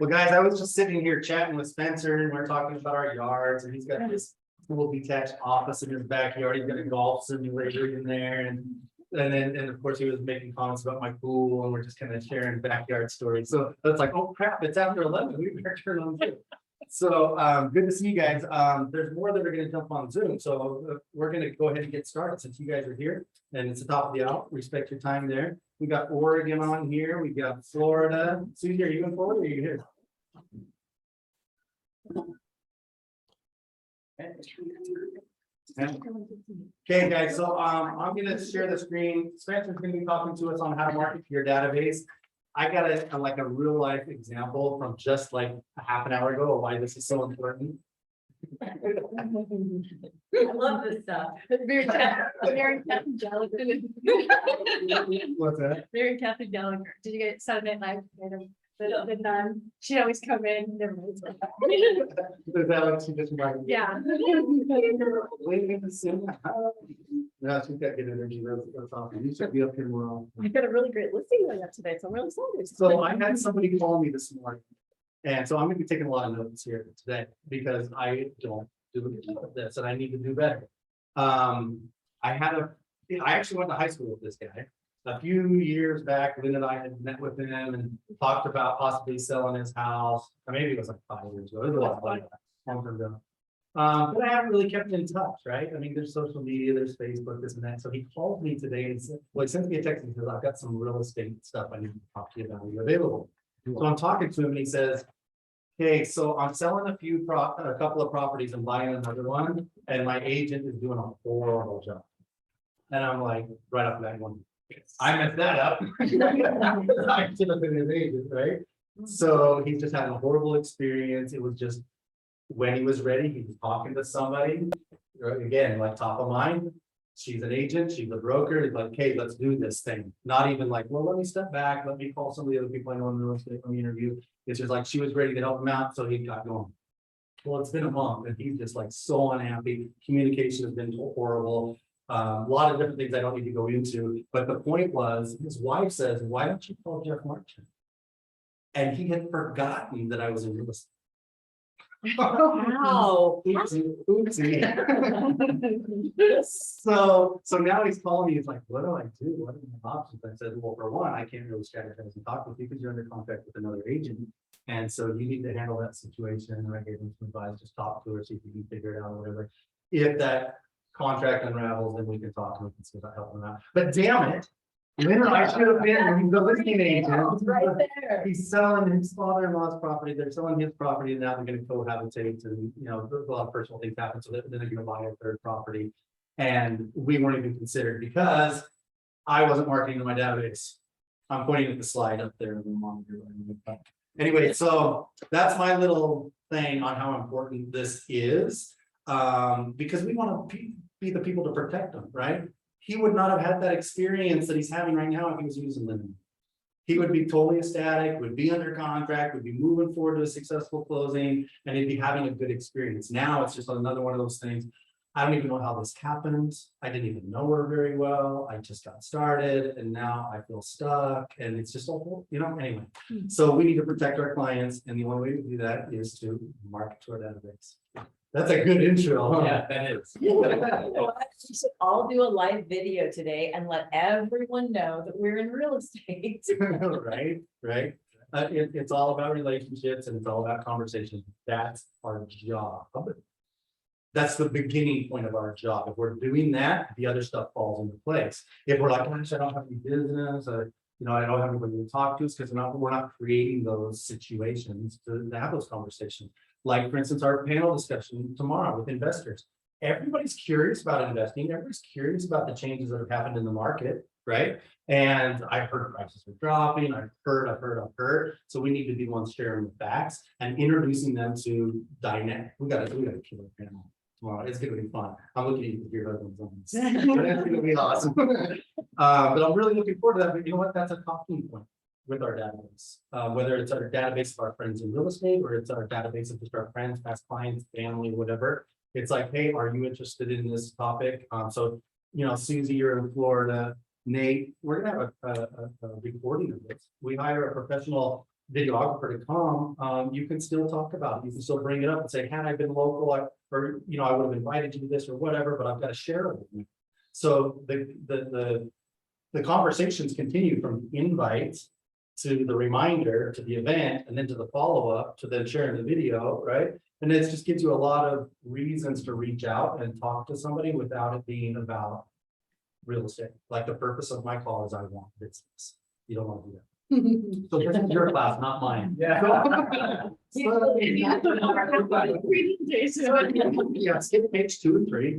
Well, guys, I was just sitting here chatting with Spencer and we're talking about our yards and he's got this cool detached office in his backyard. He's got a golf simulator in there and of course he was making comments about my pool and we're just kind of sharing backyard stories. So that's like, oh crap, it's after 11. We better turn on Zoom. So good to see you guys. There's more that are going to jump on Zoom. So we're going to go ahead and get started since you guys are here and it's the top of the hour. Respect your time there. We got Oregon on here. We got Florida. Susie, are you in Florida or are you here? Okay, guys, so I'm going to share the screen. Spencer's going to be talking to us on how to market your database. I got a real life example from just like a half an hour ago of why this is so important. I love this stuff. Mary Catherine Gallagher. What's that? Mary Catherine Gallagher. Did you get Saturday Night Live? The nun. She'd always come in. Never mind. Is that what she just invited? Yeah. Waiting to see. No, she's got good energy. That's awesome. You should be up here more often. I got a really great listing like that today, so I'm really excited. So I had somebody call me this morning. And so I'm gonna be taking a lot of notes here today because I don't do this and I need to do better. I actually went to high school with this guy. A few years back, Lynn and I had met with him and talked about possibly selling his house. Or maybe it was like 5 years ago. It was a lot like that, long time ago. But I haven't really kept in touch, right? I mean, there's social media, there's Facebook, this and that. So he called me today and said, well, he sent me a text and says, I've got some real estate stuff I need to talk to you about. Are you available? So I'm talking to him and he says, okay, so I'm selling a couple of properties and buying another one, and my agent is doing a horrible job. And I'm like, right off that one, I messed that up. I should have been his agent, right? So he's just having a horrible experience. It was just when he was ready, he was talking to somebody, again, like top of mind. She's an agent, she's a broker. He's like, okay, let's do this thing. Not even like, well, let me step back, let me call some of the other people I know in real estate, let me interview. It's just like she was ready to help him out, so he got going. Well, it's been a month and he's just like so unhappy. Communication has been horrible. A lot of different things I don't need to go into, but the point was his wife says, why don't you call Jeff Martin? And he had forgotten that I was in real estate. Wow. Oopsie. So now he's calling me. He's like, what do I do? What are my options? I said, well, for one, I can't really strategize and talk with you because you're under contract with another agent. And so you need to handle that situation. And I gave him some advice, just talk to her, see if you can figure it out or whatever. If that contract unravels, then we can talk to him and see about helping him out. But damn it, Lynn and I should have been the listing agent. Right there. He's selling his father-in-law's property. They're selling his property, and now they're going to cohabitate, and a lot of personal things happen. So then they're going to buy a third property, and we weren't even considered because I wasn't marketing to my database. I'm pointing at the slide up there in the monitor. Anyway, so that's my little thing on how important this is, because we want to be the people to protect them, right? He would not have had that experience that he's having right now if he was using Lemon. He would be totally ecstatic, would be under contract, would be moving forward to a successful closing, and he'd be having a good experience. Now it's just another one of those things. I don't even know how this happened. I didn't even know her very well. I just got started and now I feel stuck and it's just all, anyway. So we need to protect our clients, and the only way to do that is to market to our database. That's a good intro. Huh? Yeah, that is. We should all do a live video today and let everyone know that we're in real estate. Right. It's all about relationships and it's all about conversations. That's our job. That's the beginning point of our job. If we're doing that, the other stuff falls into place. If we're like, gosh, I don't have any business, I don't have anybody to talk to, it's because we're not creating those situations to have those conversations. Like, for instance, our panel discussion tomorrow with investors. Everybody's curious about investing. Everybody's curious about the changes that have happened in the market, right? And I've heard prices are dropping. I've heard. So we need to be ones sharing the facts and introducing them to dynamic. We got a killer panel tomorrow. It's going to be fun. I'm looking at your husband's on this. It's going to be awesome. But I'm really looking forward to that. But you know what? That's a talking point with our database, whether it's our database of our friends in real estate or it's our database of just our friends, past clients, family, whatever. It's like, hey, are you interested in this topic? So, Susie, you're in Florida. Nate, we're gonna have a recording of this. We hire a professional videographer to come, you can still talk about it. You can still bring it up and say, had I been local, or, you know, I would have invited you to this or whatever, but I've got to share it with you. So the conversations continue from invites to the reminder, to the event, and then to the follow-up, to then sharing the video, right? And it just gives you a lot of reasons to reach out and talk to somebody without it being about real estate. Like the purpose of my call is I want business. You don't want to do that. So this is your class, not mine. Yeah. Yeah, skip page 2 and 3.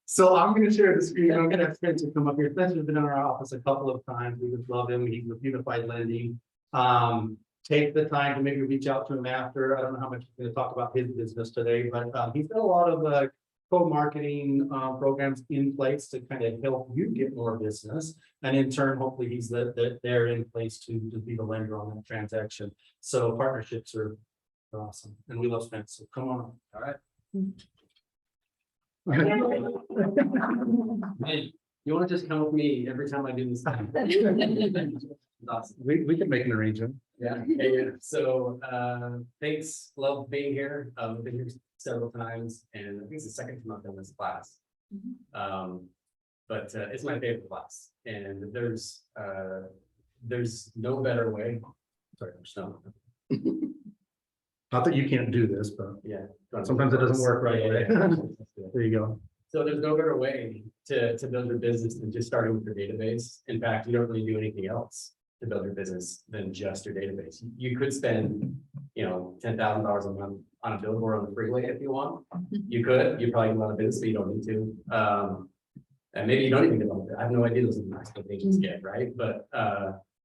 So I'm gonna share the screen. I'm gonna have Spencer come up here. Spencer's been in our office a couple of times. We just love him. He's with Unified Lending. Take the time to maybe reach out to him after. I don't know how much he's gonna talk about his business today, but he's got a lot of co-marketing programs in place to kind of help you get more business. And in turn, hopefully he's there in place to be the lender on that transaction. So partnerships are awesome. And we love Spencer. So come on. All right. Hey, you want to just come with me every time I do this? Awesome. We can make an arrangement. Yeah. Yeah. So thanks. Love being here. I've been here several times, and I think it's the second time I've done this class. But it's my favorite class, and there's no better way. Sorry, no. Not that you can't do this, but Yeah. sometimes it doesn't work right. Yeah, Right? There you go. So there's no better way to build your business than just starting with your database. In fact, you don't really do anything else to build your business than just your database. You could spend, $10,000 a month on a billboard on the freeway if you want. You could. You probably do a lot of business, but you don't need to. And maybe you don't even get on it. I have no idea those are the max what agents get, right? But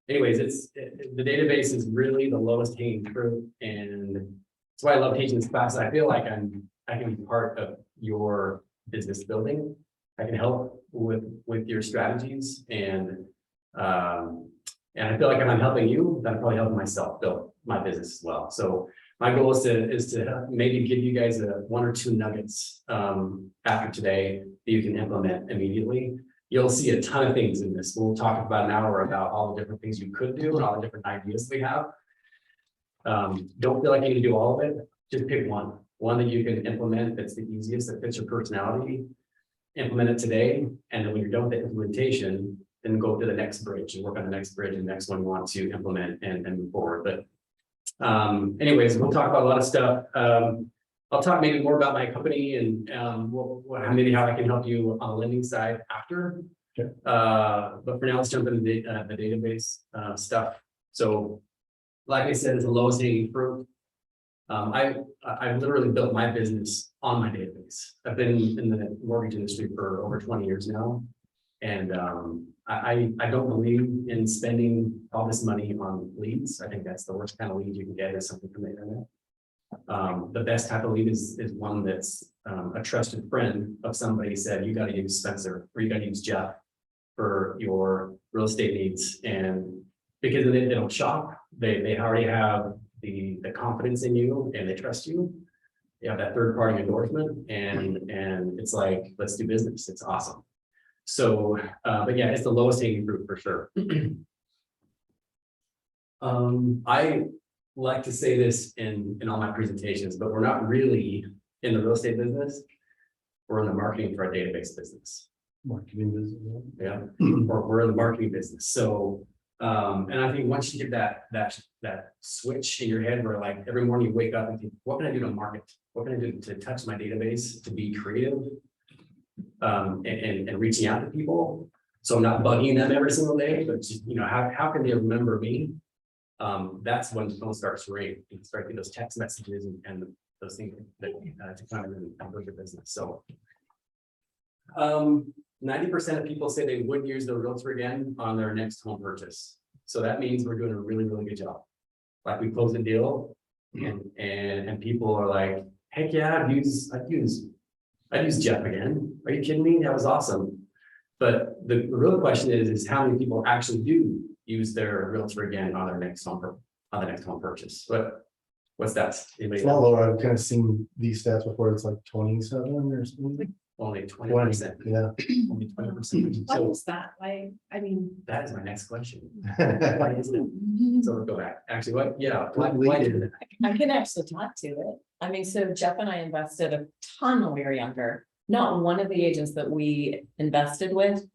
anyways, the database is really the lowest hanging fruit, and that's why I love teaching this class. I feel like I can be part of your business building. I can help with your strategies, and I feel like if I'm helping you, then I'm probably helping myself build my business as well. So my goal is to maybe give you guys 1 or 2 nuggets after today that you can implement immediately. You'll see a ton of things in this. We'll talk about an hour about all the different things you could do and all the different ideas we have. Don't feel like you need to do all of it. Just pick one that you can implement that's the easiest, that fits your personality. Implement it today, and then when you're done with the implementation, then go to the next bridge and work on the next bridge and the next one you want to implement and move forward. But anyways, we'll talk about a lot of stuff. I'll talk maybe more about my company and maybe how I can help you on the lending side after. Okay. But for now, let's jump into the database stuff. So, like I said, it's the lowest hanging fruit. I literally built my business on my database. I've been in the mortgage industry for over 20 years now, and I don't believe in spending all this money on leads. I think that's the worst kind of lead you can get, is something from the internet. The best type of lead is one that's a trusted friend of somebody said, you got to use Spencer or you got to use Jeff for your real estate needs. And because they don't shop, they already have the confidence in you and they trust you. They have that third party endorsement, and it's like, let's do business. It's awesome. So, but yeah, it's the lowest hanging fruit for sure. I like to say this in all my presentations, but we're not really in the real estate business. We're in the marketing for our database business. Marketing business. Yeah, or we're in the marketing business. So, and I think once you get that switch in your head where like every morning you wake up and think, what can I do to market? What can I do to touch my database, to be creative, and reaching out to people? So I'm not bugging them every single day, but just, how can they remember me? That's when the phone starts to ring. You start getting those text messages and those things that to kind of really build your business. So 90% of people say they wouldn't use the realtor again on their next home purchase. So that means we're doing a really, really good job. Like, we closed a deal and people are like, heck yeah, I'd use Jeff again. Are you kidding me? That was awesome. But the real question is how many people actually do use their realtor again on their next home purchase? What's that? Anybody It's not lower. I've kind of seen these stats before. It's like 27 or something. only 20%. Yeah. Only 20%. Why So is that? I mean. that is my next question. Why is it? So we'll go back. Actually, what? Yeah. Why did it? I can actually talk to it. I mean, so Jeff and I invested a ton when we were younger. Not one of the agents that we invested with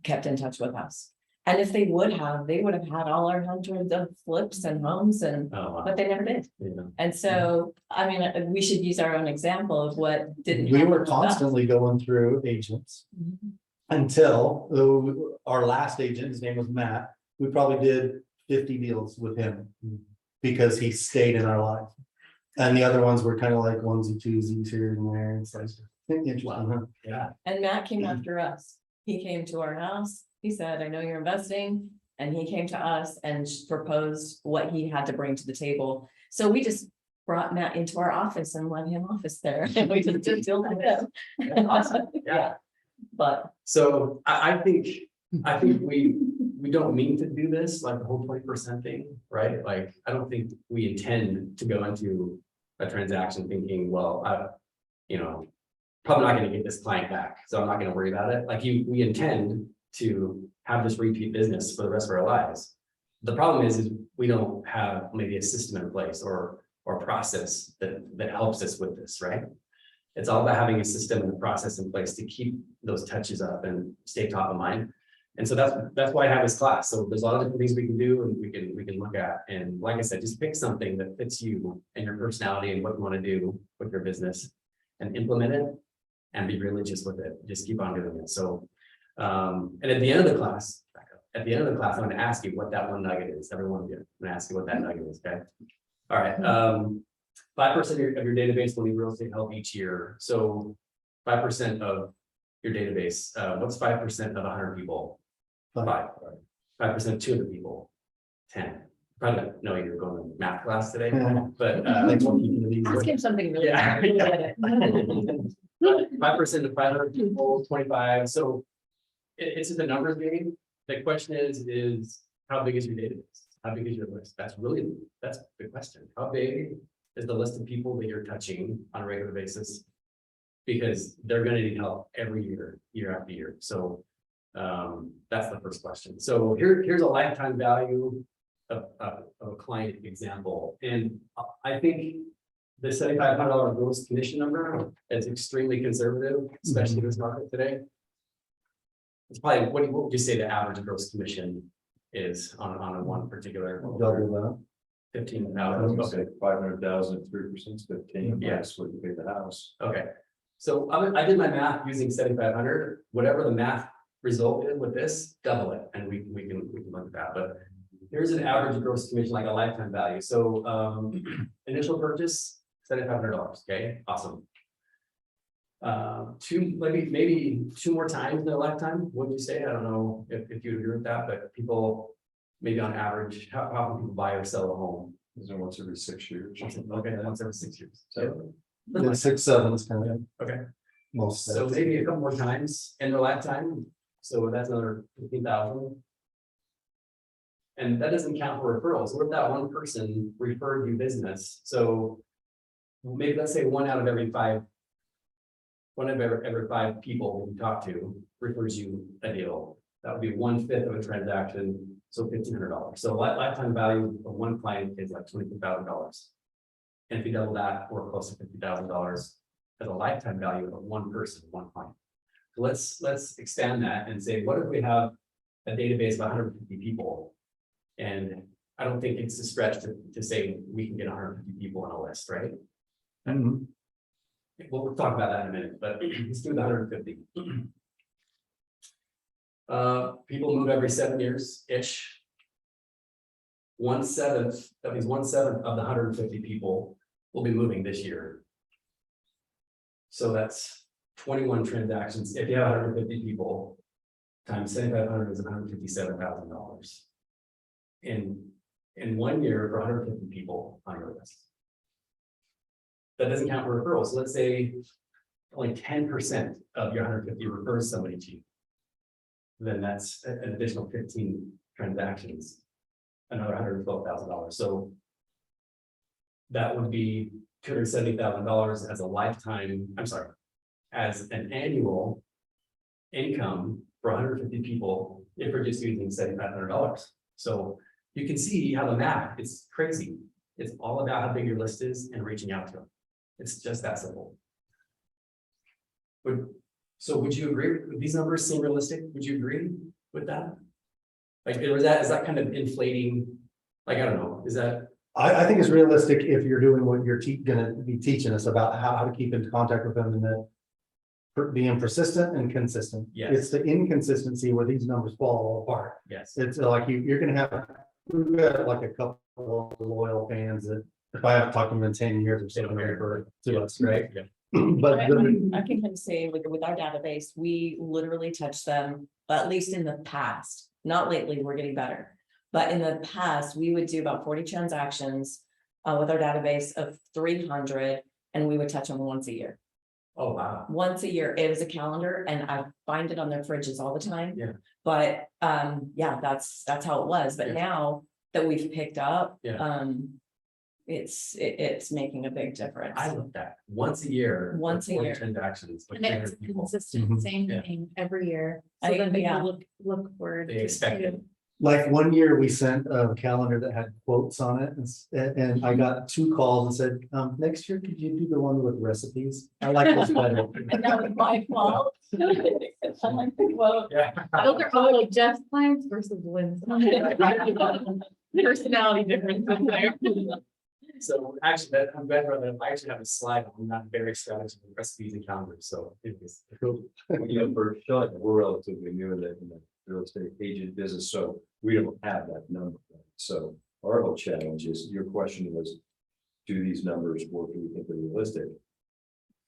kept in touch with us. And if they would have, they would have had all our hundreds of flips and homes and, Oh, wow. but they never did. Yeah. And so, I mean, we should use our own example of what didn't. We happen were with us. constantly going through agents Mhm. until our last agent, his name was Matt, we probably did 50 deals with him. Because he stayed in our life. And the other ones were kind of like onesie twosies here and there. It's like, interesting, huh? Yeah. And Matt came after us. He came to our house. He said, I know you're investing. And he came to us and proposed what he had to bring to the table. So we just brought Matt into our office and let him office there. And we just did deal with him. Awesome. Yeah. But So I think we don't mean to do this, like the whole 20% thing, right? Like, I don't think we intend to go into a transaction thinking, well, probably not gonna get this client back, so I'm not gonna worry about it. Like we intend to have this repeat business for the rest of our lives. The problem is we don't have maybe a system in place or process that helps us with this, right? It's all about having a system and a process in place to keep those touches up and stay top of mind. And so that's why I have this class. So there's a lot of different things we can do and we can look at. And like I said, just pick something that fits you and your personality and what you want to do with your business and implement it and be religious with it. Just keep on doing it. So and at the end of the class, I'm going to ask you what that one nugget is. Every one of you, I'm going to ask you what that nugget is. Okay. All right. 5% of your database will need real estate help each year. So 5% of your database, what's 5% of 100 people? 5%, 200 people, 10. Probably don't know you're going to math class today, but ask him something really. Yeah. hard. 5% of 500 people, 25. So it's just a numbers game. The question is how big is your database? How big is your list? That's the question. How big is the list of people that you're touching on a regular basis? Because they're going to need help every year, year after year. So that's the first question. So here's a lifetime value of a client example. And I think the $7,500 gross commission number is extremely conservative, especially in this market today. It's probably, what would you say the average gross commission is on a one particular? Double 15,000. Say 500,000, 3% is 15. Yeah. That's what you pay the house. Okay, so I did my math using 7,500, whatever the math result is with this, double it, and we can look at that, but here's an average gross commission, like a lifetime value. So initial purchase, $7,500, okay, awesome. Maybe two more times in their lifetime, wouldn't you say? I don't know if you agree with that, but people, maybe on average, how often people buy or sell a home? Is it once every 6 years? Okay, once every 6 years. So, Yeah, 6, 7 is kind of okay. most. So maybe a couple more times in their lifetime. So that's another 15,000. And that doesn't count for referrals. What if that one person referred you business? So maybe let's say one out of every five people you talk to refers you a deal. That would be 1/5 of a transaction. So $1,500. So lifetime value of one client is like $22,000. And if you double that, we're close to $50,000 as a lifetime value of one person, one client. So let's expand that and say, what if we have a database of 150 people? And I don't think it's a stretch to say we can get 150 people on a list, right? Mhm. We'll talk about that in a minute, but let's do the 150. People move every 7 years-ish. 1/7, that means 1/7 of the 150 people will be moving this year. So that's 21 transactions. If you have 150 people, times 7,500 is $157,000. In 1 year for 150 people on your list. That doesn't count for referrals. So let's say only 10% of your 150 refers somebody to you. Then that's an additional 15 transactions, another $112,000. So that would be $270,000 as a lifetime. I'm sorry, as an annual income for 150 people if we're just using $7,500. So you can see how the math is crazy. It's all about how big your list is and reaching out to them. It's just that simple. Would you agree? Would these numbers seem realistic? Would you agree with that? Like, is that kind of inflating? Like, I don't know, is that? I think it's realistic if you're doing what you're gonna be teaching us about how to keep in contact with them and that being persistent and consistent. Yes. It's the inconsistency where these numbers fall apart. Yes. It's like you're gonna have, we've got like a couple of loyal fans that if I haven't talked to them in 10 years or something, they're refer to us, right? Yeah. But I can kind of say with our database, we literally touch them, at least in the past, not lately, we're getting better. But in the past, we would do about 40 transactions with our database of 300, and we would touch them once a year. Oh, wow. Once a year, it was a calendar, and I find it on their fridges all the time. Yeah. But yeah, that's how it was. But Yeah. now that we've picked up, Yeah. it's making a big difference. I love that. Once a year. Once a 40 year. Transactions. with And it's 300 people. consistent, Mhm. same Yeah. thing every year. I- So then yeah. people look forward. They to- expect it. like one year we sent a calendar that had quotes on it and I got 2 calls and said, next year, could you do the one with recipes? I like this better. And that was my fault. I'm like, well, Yeah. Those are all like Jeff's clients versus Lynn's. Personality differences there. So actually, that I'm glad that I actually have a slide on that very strategy with recipes and calendars. So it is. You know, for Sean, we're relatively new in the real estate agent business, so we don't have that number. So our whole challenge is, your question was, do these numbers work? Do we think they're realistic?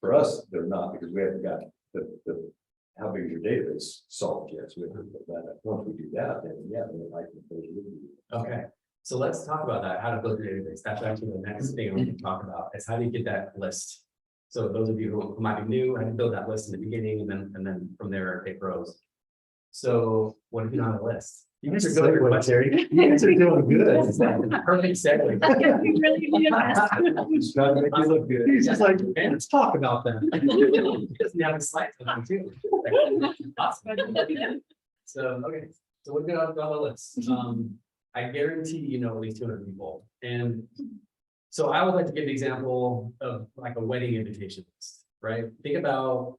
For us, they're not, because we haven't got the how big is your database solved yet. So we haven't put that up. Once we do that, then yeah, then I can. Okay, so let's talk about that, how to build your database. That's actually the next thing I want to talk about, is how do you get that list? So those of you who might be new, how to build that list in the beginning, and then from there it grows. So what if you don't have a list? You guys are good. Segue, Terry. You guys are doing good. It's like a perfect segue. We really need that. Just trying to make you look good. He's just like, man, let's talk about that. Doesn't have a slide on too. Awesome. So, okay, so we're good on the list. I guarantee you know at least 200 people. And so I would like to give the example of like a wedding invitation list, right? Think about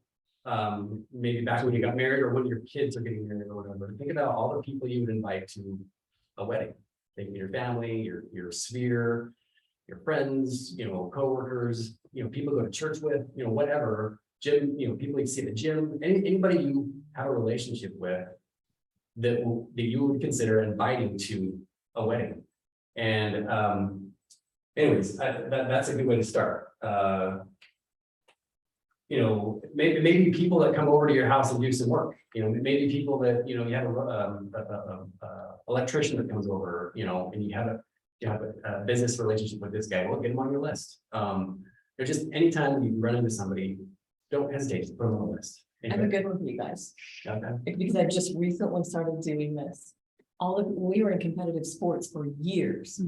maybe back when you got married or when your kids are getting married or whatever. Think about all the people you would invite to a wedding. Think of your family, your sphere, your friends, coworkers, people you go to church with, whatever, gym, people you see at the gym, anybody you have a relationship with that you would consider inviting to a wedding. And anyways, that's a good way to start. Maybe people that come over to your house and do some work, maybe people that, you have a electrician that comes over, and you have a business relationship with this guy, well, get him on your list. Or just anytime you run into somebody, don't hesitate to put them on the list. I have a good one for you guys, Okay. because I've just recently started doing this. We were in competitive sports for years.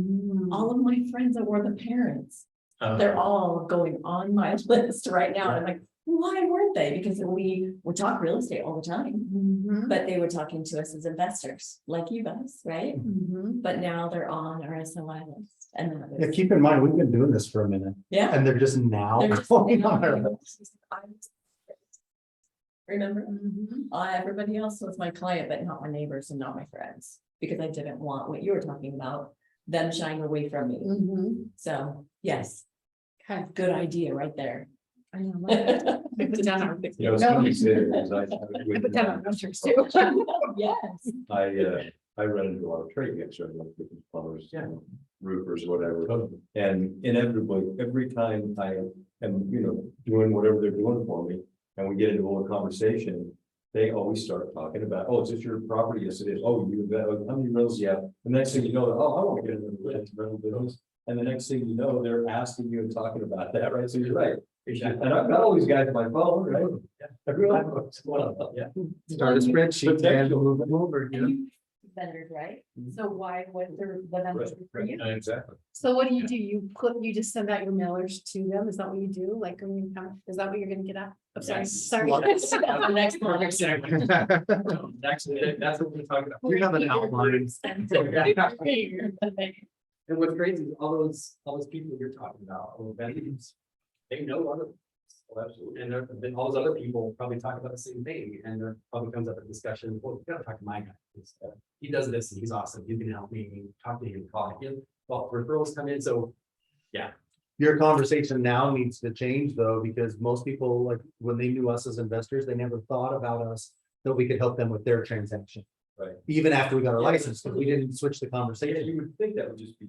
All of my friends that were the parents, they're all going on my list right now. And I'm like, why weren't they? Because we would talk real estate all the time, but they were talking to us as investors, like you guys, right? But now they're on our SOI list. And that Yeah, is, keep in mind, we've been doing this for a minute yeah. and they're just now They're just- going on our list. Remember, everybody else was my client, but not my neighbors and not my friends, because I didn't want what you were talking about, them shying away from me. So, yes, Okay. good idea right there. I know. I put down our picture. You know, it's funny you say it, because I put down our pictures too. Yes. I run into a lot of trade gigs, right, like different plumbers, Yeah. roofers, whatever. Totally. And inevitably, every time I am, doing whatever they're doing for me, and we get into a little conversation, they always start talking about, oh, is this your property? Yes, it is. Oh, you, how many rentals you have? The next thing you know, oh, I want to get into the rental business. And the next thing you know, they're asking you and talking about that, right? So you're right. And I've got all these guys on my phone, right? Everyone. Yeah. Start a spreadsheet and move them over. And vendors, right? So why would the vendors be for you? Exactly. So what do? You just send out your mailers to them? Is that what you do? Like, when you come, is that what you're gonna get at? I'm sorry, Yes. sorry. That's the next one. Exactly. Actually, that's what we're talking about. You have an outline. And what's crazy is all those people you're talking about, all the vendors, they know other. Absolutely. And then all those other people probably talk about the same thing, and there probably comes up a discussion, well, you gotta talk to my guy. He does this, and he's awesome, you can help me, talk to him, call him, well, referrals come in, so. Your conversation now needs to change though, because most people, like, when they knew us as investors, they never thought about us, that we could help them with their transaction. Right. Even after we got our Yeah. license, but we didn't switch the Yeah, conversation. you would think that would just be.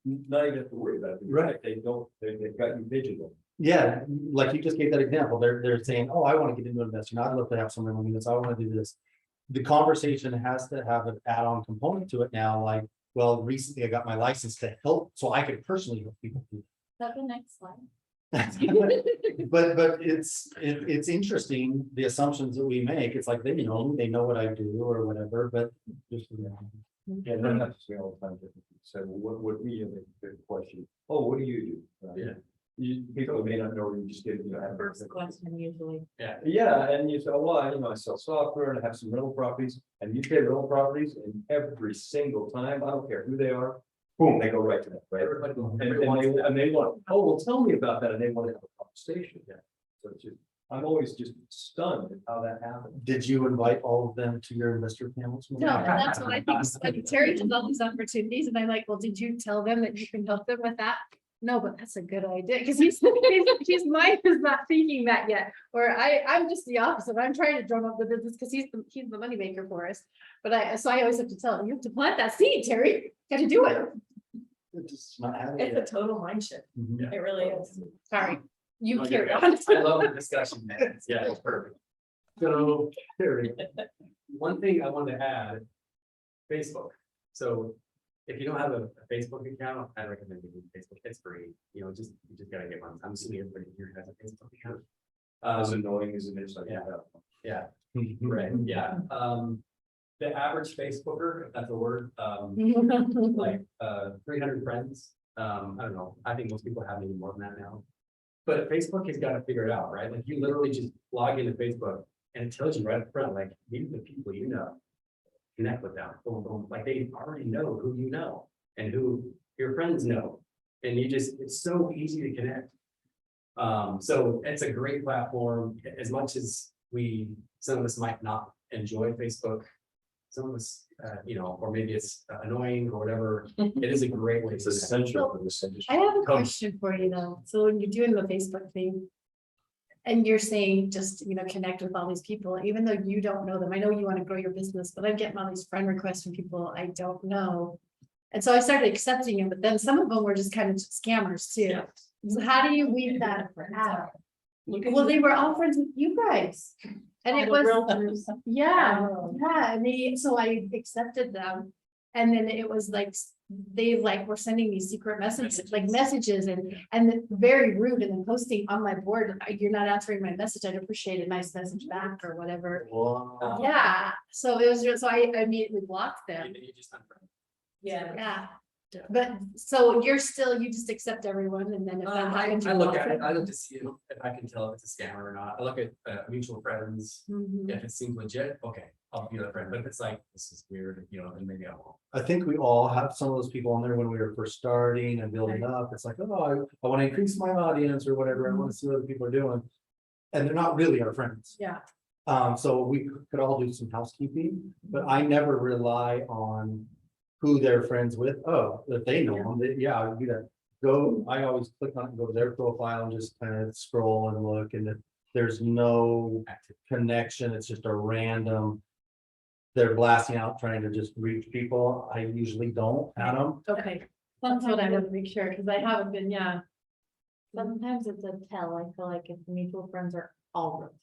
Not even have to worry about it. Right. They don't, they've got you digital. Yeah, like you just gave that example, they're saying, oh, I want to get into investing, I'd love to have someone with this, I want to do this. The conversation has to have an add-on component to it now, like, well, recently I got my license to help, so I could personally help people. do That's the next slide. that. But it's interesting, the assumptions that we make, it's like, they know what I do or whatever, but just. Yeah, they have to say all the time. So what we have the question, oh, what do you do? Yeah. People may not know, you just get, have. First question usually. Yeah, and you say, well, I sell software and I have some rental properties, and you get rental properties, and every single time, I don't care who they are, boom, they go right to that, right? And they want, oh, well, tell me about that, and they want to have a conversation. Yeah. So it's just, I'm always just stunned at how that happened. Did you invite all of them to your investor panels? No, and that's what I think, like, Terry does all these opportunities, and I'm like, well, did you tell them that you can help them with that? No, but that's a good idea, because he's mind is not thinking that yet, or I'm just the opposite, I'm trying to drum up the business, because he's the moneymaker for us. But so I always have to tell him, you have to plant that seed, Terry, got to do it. It's just not having It's a it. total mind shift. Mhm. It really is. Sorry, you Okay. carry on. I love the discussion, man. Yeah, it's perfect. So, Very. one thing I wanted to add, Facebook. So if you don't have a Facebook account, I recommend you do Facebook. It's free. You just gotta get one. I'm assuming everybody here has a Facebook account. As annoying as it is, I yeah. have. Yeah, Mhm. right, yeah. The average Facebooker, if that's a word, like 300 friends. I don't know. I think most people have even more than that now. But Facebook has got to figure it out, right? Like you literally just log into Facebook and it tells you right up front, like these are the people you know. Connect with them. Boom, boom. Like they already know who you know and who your friends know. And it's so easy to connect. So it's a great platform. As much as some of us might not enjoy Facebook, some of us, or maybe it's annoying or whatever. It is a great way. It's to essential for this industry. I have a question for you though. So when you're doing the Facebook thing. And you're saying just, connect with all these people, even though you don't know them. I know you want to grow your business, but I'm getting all these friend requests from people I don't know. And so I started accepting them, but then some of them were just kind of scammers too. Yeah. So how do you weed that out? Well, they were all friends with you guys. And it was, yeah, and so I accepted them. And then it was like, they were sending me secret messages and very rude, and then posting on my board, you're not answering my message, I'd appreciate a nice message back or whatever. Wow. Yeah, so it was just, so I immediately blocked them. You just unfriend. Yeah. Yeah, but so you just accept everyone, and then if that happens. I you look block at it, them. I look to see if I can tell if it's a scam or not. I look at mutual friends. Mhm. If it seems legit, okay, I'll be a friend. But if it's like, this is weird, then maybe I won't. I think we all have some of those people on there when we were first starting and building up. It's like, oh, I want to increase my audience or whatever. I want to see what other people are doing. And they're not really our friends. Yeah, So we could all do some housekeeping, but I never rely on who they're friends with. Oh, if they know them, I would do that. I always click on it and go to their profile and just kind of scroll and look, and if there's no connection, it's just a random. They're blasting out trying to just reach people. I usually don't add them. okay, that's what I want to make sure, because I haven't been, yeah. Sometimes it's a tell. I feel like if mutual friends are all relatives.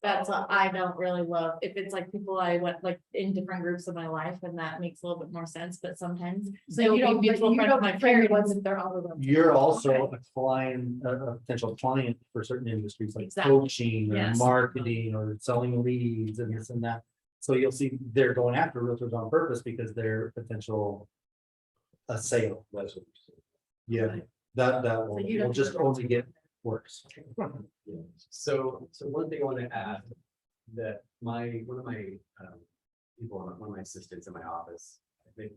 That's what I don't really love. If it's like people I went like in different groups of my life, and that makes a little bit more sense, but sometimes. So they'll you be don't, mutual you friends don't of my my favorite parents. ones if they're all of them. You're also a client, a potential client for certain industries like Exactly. coaching or Yes. marketing or selling leads and this and that. So you'll see they're going after realtors on purpose because they're potential. A sale. That's what you're Yeah, that will, you will don't- just only get worse. saying. So one thing I want to add, that one of my, people, one of my assistants in my office, I think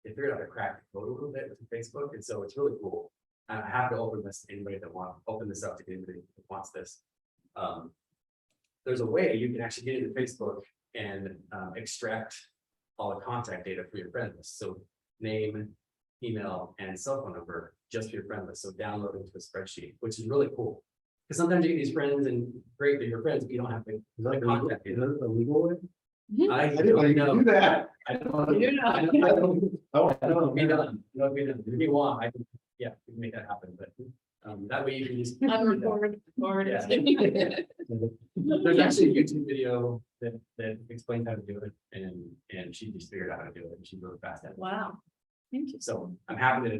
they figured out how to crack the code a little bit with Facebook, and so it's really cool. And I have to open this to anybody that open this up to anybody that wants this. There's a way you can actually get into Facebook and extract all the contact data for your friend list. So name, email, and cell phone number just for your friend list. So download it to a spreadsheet, which is really cool. Because sometimes you get these friends and great that you're friends, but you don't have the Is that contact is data. that a legal way? I didn't know you could don't do know. that. I don't You do not. I don't be done. If you want, I can, yeah, we can make that happen, but that way you can just. Unrecord, forward. Yeah. There's actually a YouTube video that explains how to do it, and she just figured out how to do it, and she's really fast at it. Wow. Thank you. So I'm happy to,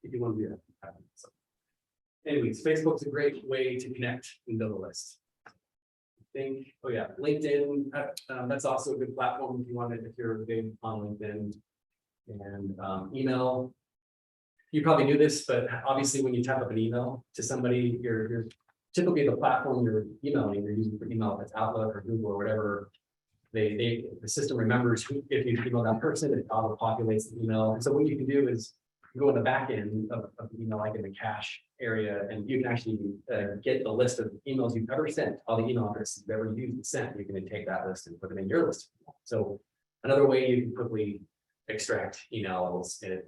if you want to do that. I'm happy. So anyways, Facebook's a great way to connect and build a list. I think, oh yeah, LinkedIn, that's also a good platform if you wanted, if you're big on LinkedIn. And email. You probably knew this, but obviously when you type up an email to somebody, you're typically the platform you're emailing, you're using for email, if it's Outlook or Google or whatever. The system remembers if you email that person, it auto populates the email. And so what you can do is go in the back end of the email, like in the cache area, and you can actually get the list of emails you've ever sent, all the email addresses you've ever used and sent. You can then take that list and put them in your list. So another way you can quickly extract emails if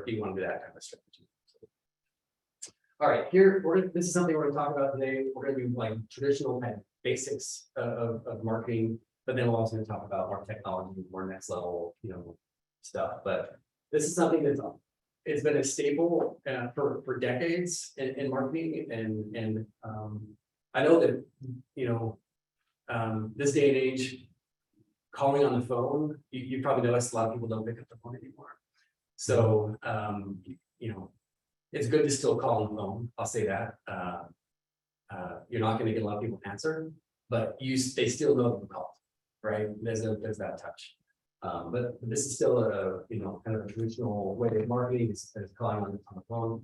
you want to do that kind of strategy. All right, this is something we're going to talk about today. We're going to do like traditional kind of basics of marketing, but then we're also going to talk about more technology, more next level, stuff. But this is something that's it's been a staple for decades in marketing, and I know that this day and age, calling on the phone, you probably noticed a lot of people don't pick up the phone anymore. So it's good to still call on the phone. I'll say that. You're not going to get a lot of people answer, but they still know you called, right? There's that touch. But this is still a kind of a traditional way of marketing. It's calling on the phone.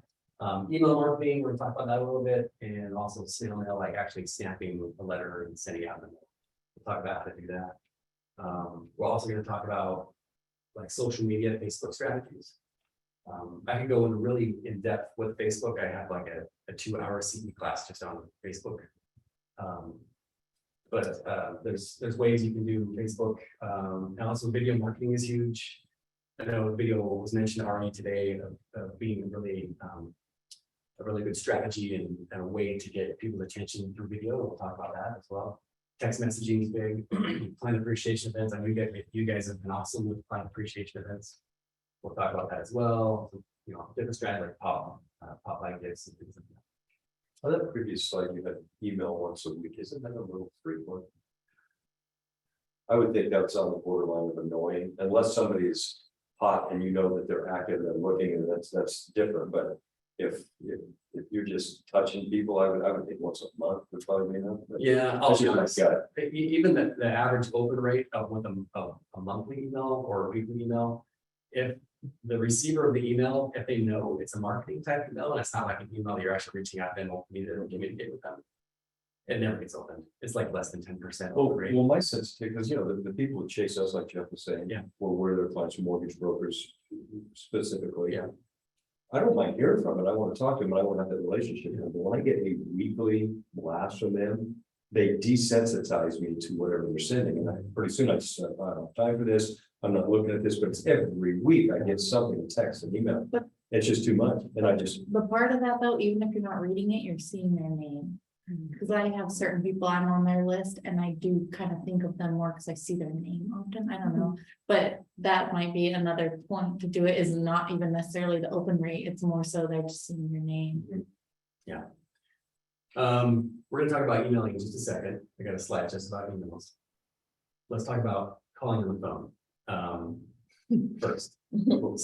Email marketing, we're gonna talk about that a little bit, and also snail mail, like actually snapping a letter and sending out the mail. We'll talk about how to do that. We're also going to talk about like social media, Facebook strategies. I can go in really in depth with Facebook. I have like a 2-hour CE class just on Facebook. But there's ways you can do Facebook, and also video marketing is huge. I know video was mentioned already today of being a really good strategy and a way to get people's attention through video. We'll talk about that as well. Text messaging is big. Client appreciation events. I know you guys have been awesome with client appreciation events. We'll talk about that as well. Different strategies like pop like this and things like that. On that previous slide, you had email once a week. Isn't that a little frequent? I would think that's on the borderline of annoying, unless somebody's hot and you know that they're active and looking, and that's different. But if you're just touching people, I would think once a month would probably be enough. But Yeah, that's just my gut. even the average open rate of with a monthly email or a weekly email, if the receiver of the email, if they know it's a marketing type email and it's not like an email you're actually reaching out and will communicate with them, it never gets opened. It's like less than 10% open rate. Well, my sense too, because the people who chase us, like Jeff was saying, Yeah. or where their clients, mortgage brokers specifically. Yeah. I don't mind hearing from it. I want to talk to them. I want to have that relationship with them. But when I get a weekly blast from them, they desensitize me to whatever they're sending. And pretty soon I just I don't have time for this. I'm not looking at this, but it's every week I get something, text and email. But- It's just too much. And I just, But part of that though, even if you're not reading it, you're seeing their name. Cause I have certain people I'm on their list and I do kind of think of them more because I see their name often. I don't know. But that might be another point to do it, is not even necessarily the open rate. It's more so they're just seeing your name. We're gonna talk about emailing in just a second. I got a slide just about emails. Let's talk about calling on the phone. First. So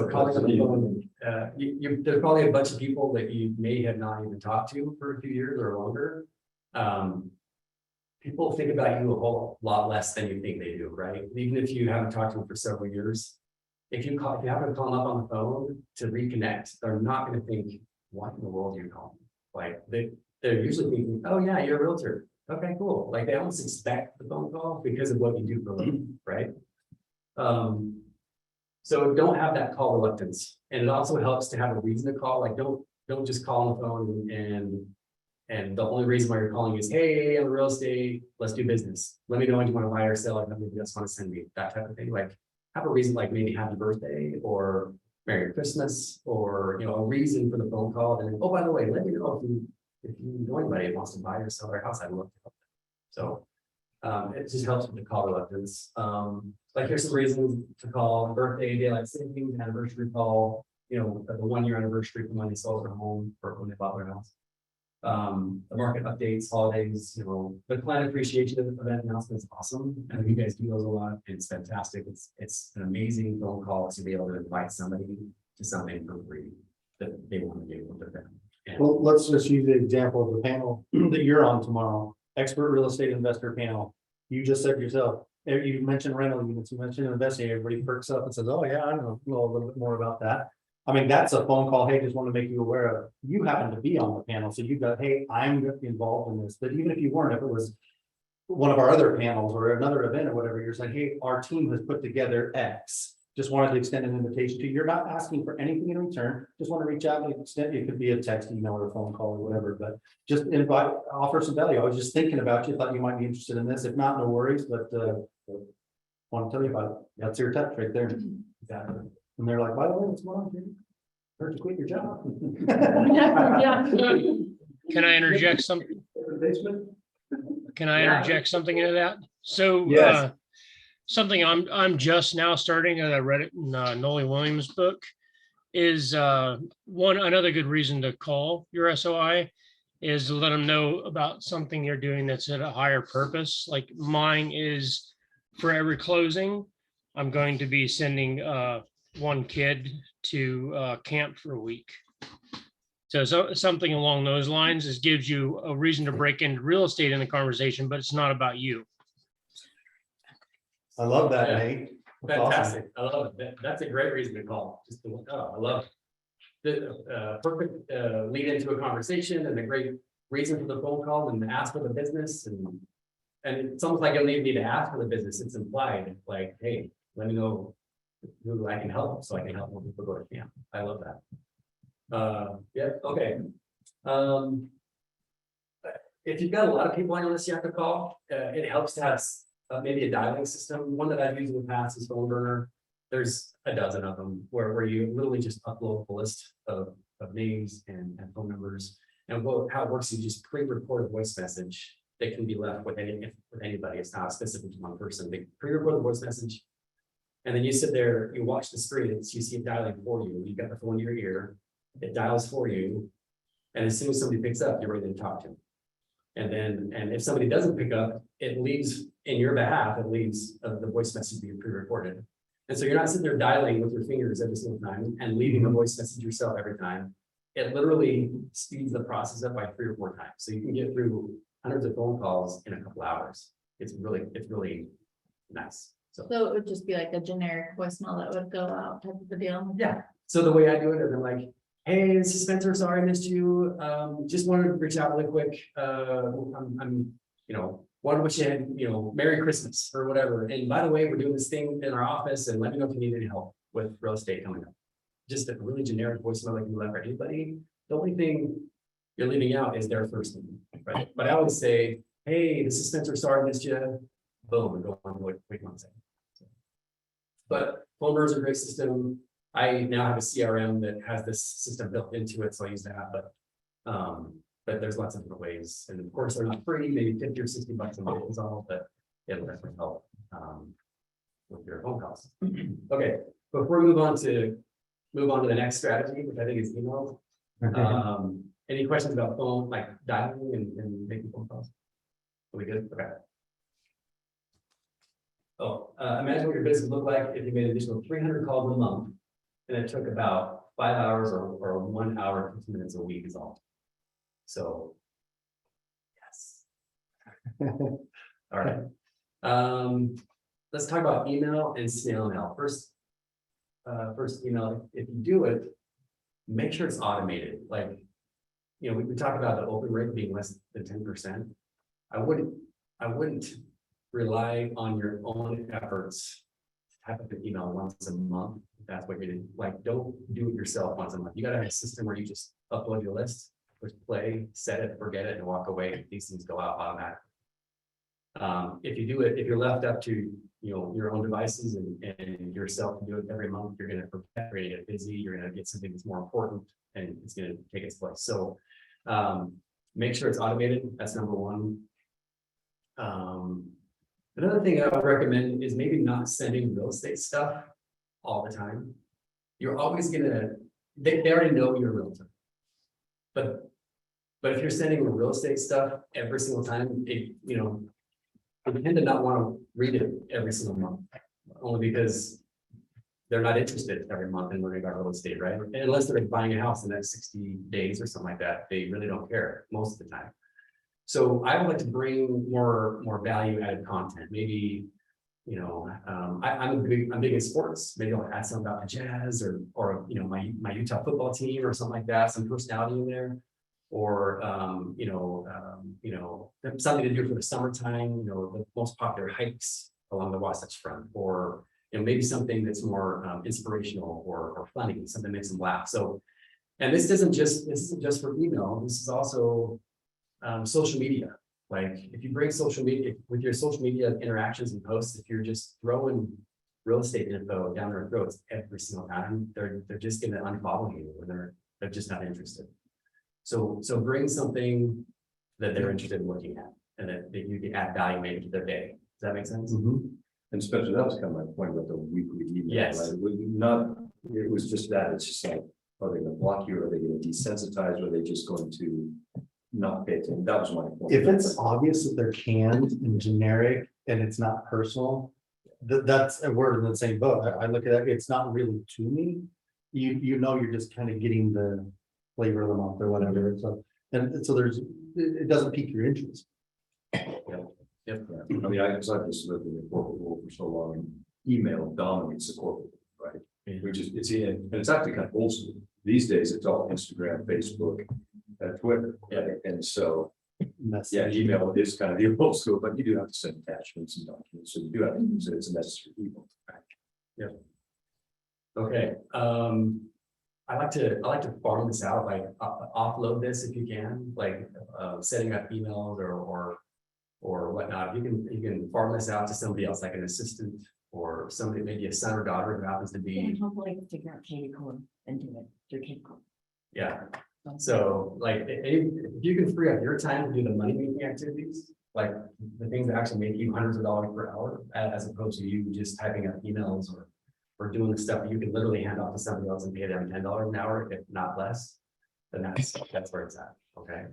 calling on the phone, there's probably a bunch of people that you may have not even talked to for a few years or longer. people think about you a whole lot less than you think they do, right? Even if you haven't talked to them for several years. If you happen to call them up on the phone to reconnect, they're not gonna think, what in the world are you calling? Like, they're usually thinking, oh yeah, you're a realtor. Okay, cool. Like, they almost expect the phone call because of what you do for a living, right? So don't have that call reluctance. And it also helps to have a reason to call. Like, don't just call on the phone and the only reason why you're calling is, hey, I'm real estate, let's do business. Let me know when you want to buy or sell, or maybe you just want to send me that type of thing. Like, have a reason, like maybe happy birthday or Merry Christmas, or a reason for the phone call. And then, oh, by the way, let me know if you know anybody who wants to buy or sell their house, I'd love to help them. So it just helps with the call reluctance. Like, here's some reasons to call: birthday, daylight savings, anniversary call, the 1 year anniversary from when they sold their home or when they bought their house. The market updates, holidays, the client appreciation event announcement is awesome. And you guys do those a lot. It's fantastic. It's an amazing phone call to be able to invite somebody to something for free that they want to do with their family. And Well, let's just use the example of the panel that you're on tomorrow, expert real estate investor panel. You just said yourself, you mentioned rental units, you mentioned investing, everybody perks up and says, oh yeah, I know a little bit more about that. I mean, that's a phone call. Hey, just want to make you aware of, you happen to be on the panel. So you got, hey, I'm involved in this. But even if you weren't, if it was one of our other panels or another event or whatever, you're saying, hey, our team has put together X. Just wanted to extend an invitation to you. You're not asking for anything in return. Just want to reach out and extend. It could be a text, email, or a phone call or whatever, but just invite, offer some value. I was just thinking about you, thought you might be interested in this. If not, no worries, but want to tell you about it. That's your touch right there. Exactly. And they're like, by the way, what's going on, dude? Heard you quit your job. Can I interject something? Basement? Can I interject something into that? So, Yes. something I'm just now starting, and I read it in Noli Williams' book, is another good reason to call your SOI is to let them know about something you're doing that's at a higher purpose. Like mine is, for every closing, I'm going to be sending one kid to camp for a week. So something along those lines gives you a reason to break into real estate in the conversation, but it's not about you. I love that, Yeah. Nate. That's awesome. fantastic. I love it. That's a great reason to call. Just to look up. I love it. The perfect lead into a conversation and a great reason for the phone call and ask for the business. And it's almost like you don't even need to ask for the business. It's implied, like, hey, let me know who I can help so I can help more people go to camp. I love that. Yeah, okay. If you've got a lot of people on your list you have to call, it helps to have maybe a dialing system. One that I've used in the past is Phone Burner. There's a dozen of them where you literally just upload a list of names and phone numbers. And how it works is you just pre-record a voice message that can be left with anybody. It's not specific to one person. They pre-record the voice message. And then you sit there, you watch the screen, and you see it dialing for you. You've got the phone in your ear, it dials for you. And as soon as somebody picks up, you're ready to talk to them. And if somebody doesn't pick up, it leaves in your behalf, it leaves the voice message being pre-recorded. And so you're not sitting there dialing with your fingers every single time and leaving a voice message yourself every time. It literally speeds the process up by 3 or 4 times. So you can get through hundreds of phone calls in a couple hours. It's really nice. So So it would just be like a generic voicemail that would go out type of a deal. yeah. So the way I do it is I'm like, hey, this is Spencer. Sorry I missed you. Just wanted to reach out really quick. I'm wanted to wish you had, Merry Christmas or whatever. And by the way, we're doing this thing in our office, and let me know if you need any help with real estate coming up. Just a really generic voicemail like you left for anybody. The only thing you're leaving out is their first name, right? But I always say, hey, this is Spencer. Sorry I missed you. Boom, and go on. Wait 1 second. But Phone Burner is a great system. I now have a CRM that has this system built into it, so I use that. But there's lots of different ways, and of course they're not free. Maybe 50 or 60 bucks a month is all, but it'll definitely help with your phone calls. Okay, before we move on to the next strategy, which I think is email. Any questions about phone, like dialing and making phone calls? Are we good? Okay. Oh, imagine what your business would look like if you made an additional 300 calls a month, and it took about 5 hours or 1 hour, 15 minutes a week is all. So, yes. All right. Let's talk about email and snail mail. First email, if you do it, make sure it's automated. Like, you know, we talked about the open rate being less than 10%. I wouldn't rely on your own efforts to type up an email once a month. If that's what you're doing. Like, don't do it yourself once a month. You gotta have a system where you just upload your list, push play, set it, forget it, and walk away. These things go out automatically. If you do it, if you're left up to your own devices and yourself to do it every month, you're gonna forget, you're gonna get busy, you're gonna get something that's more important, and it's gonna take its place. So make sure it's automated. That's number one. Another thing I would recommend is maybe not sending real estate stuff all the time. You're always gonna, they already know you're a realtor. But if you're sending real estate stuff every single time, they tend to not want to read it every single month, only because they're not interested every month in learning about real estate, right? And unless they're buying a house in the next 60 days or something like that, they really don't care most of the time. So I would like to bring more value added content. Maybe, I'm big in sports. Maybe I'll add something about the Jazz or my Utah football team or something like that, some personality in there. Or something to do for the summertime, the most popular hikes along the Wasatch Front, or maybe something that's more inspirational or funny, something that makes them laugh. So, and this isn't just for email. This is also social media. Like, if you bring social media with your social media interactions and posts, if you're just throwing real estate info down their throats every single time, they're just going to unfollow you, or they're just not interested. So bring something that they're interested in looking at, and that you can add value maybe to their day. Does that make sense? And especially, that was kind of my point about the weekly email. Yes. Right? It was just that, it's just like, are they gonna block you? Are they gonna desensitize? Or are they just going to not pay attention? That was my point. If it's obvious that they're canned and generic and it's not personal, that's a word in the same book. I look at it, it's not really to me. You're just kind of getting the flavor of the month or whatever. So, and so it doesn't pique your interest. Yep. I mean, I've just lived in the corporate world for so long, and email dominates the corporate world, right? Which is, it's actually kind of old school. These days, it's all Instagram, Facebook, Twitter. Yeah. And so, Message. email is kind of the old school, but you do have to send attachments and documents, so you do have to use it as a necessary evil. Yeah. Okay. I like to farm this out, like offload this if you can, like setting up emails or whatnot. You can farm this out to somebody else, like an assistant or somebody, maybe a son or daughter who happens to be. Hopefully figure out Katie Core and do it through Katie Core. Yeah. So like if you can free up your time to do the money making activities, like the things that actually make you hundreds of dollars per hour, as opposed to you just typing up emails or doing the stuff you can literally hand off to somebody else and pay them $10 an hour, if not less, then that's where it's at. Okay.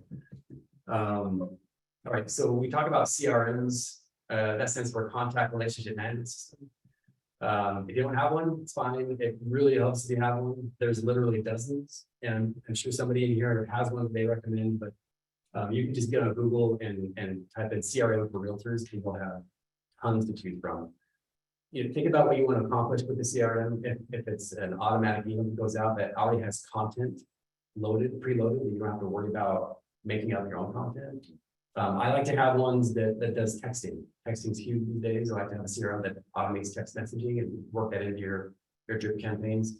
All right. So we talk about CRMs. That stands for Contact Relationship Management System. If you don't have one, it's fine. It really helps if you have one. There's literally dozens, and I'm sure somebody in here has one that they recommend, but you can just get on Google and type in CRM for realtors, and you'll have tons to choose from. Think about what you want to accomplish with the CRM. If it's an automatic email that goes out that already has content preloaded, you don't have to worry about making up your own content. I like to have ones that does texting. Texting's huge these days. I like to have a CRM that automates text messaging and work that into your drip campaigns.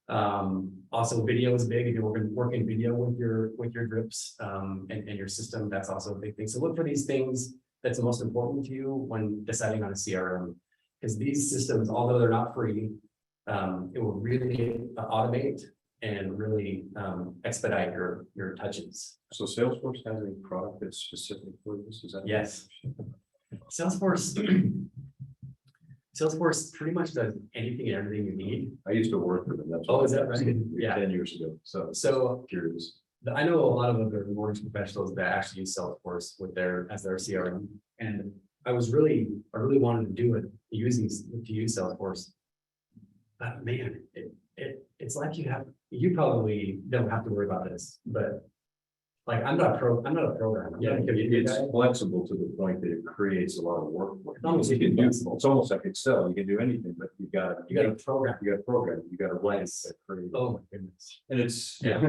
Also, video is big. If you're working video with your drips and your system, that's also a big thing. So look for these things that's the most important to you when deciding on a CRM. Because these systems, although they're not free, it will really automate and really expedite your touches. So Salesforce has a product that's specific for this, is that? Yes. Salesforce pretty much does anything and everything you need. I used to work for them. That's Oh, why is that I was right? 10 Yeah. years ago. So curious. I know a lot of other mortgage professionals that actually use Salesforce as their CRM, and I really wanted to do it use Salesforce, but man, it's like you probably don't have to worry about this, but Like, I'm not a programmer. I'm Yeah, not a computer it's guy. flexible to the point that it creates a lot of work. for you. Almost You can do, flexible. it's almost like Excel, you can do anything, but you gotta. You got to program. You gotta program, you gotta write, Yes. you gotta create. Oh, my goodness. And it's, Yeah.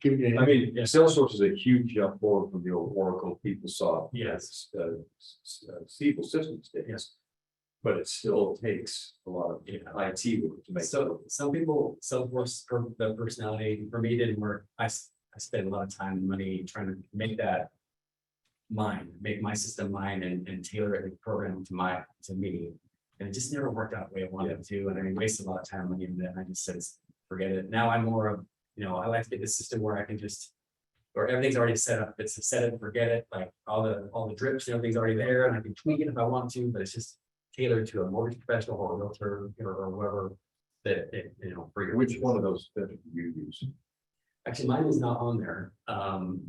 Give me a- I mean, Salesforce is a huge jump forward from the old Oracle, PeopleSoft. Yes. SQL systems days. But it still takes a lot of IT work to make. So some people, Salesforce, the personality for me didn't work. I spent a lot of time and money trying to make that mine, make my system mine and tailor it and program to me. And it just never worked out the way I wanted it to. And I wasted a lot of time and money in that. And I just said, forget it. Now I'm more of, I like to get the system where I can just, or everything's already set up. It's set it and forget it. Like all the drips and everything's already there and I can tweak it if I want to, but it's just tailored to a mortgage professional or a realtor or whoever that, for your. Which one of those do you use? Actually, mine is not on there.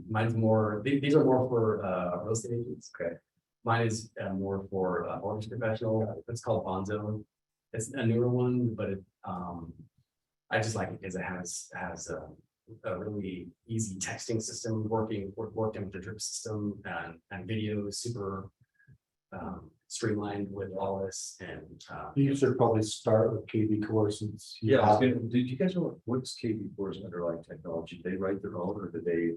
Mine's more, these are more for real estate agents. Okay. Mine is more for mortgage professional. It's called Bonzo. It's a newer one, but I just like it because it has a really easy texting system working with the drip system and video is super streamlined with all this and. You should probably start with KB Core since. you Yeah, have- did you guys know what's KB4's underlying technology? They write their own or do they?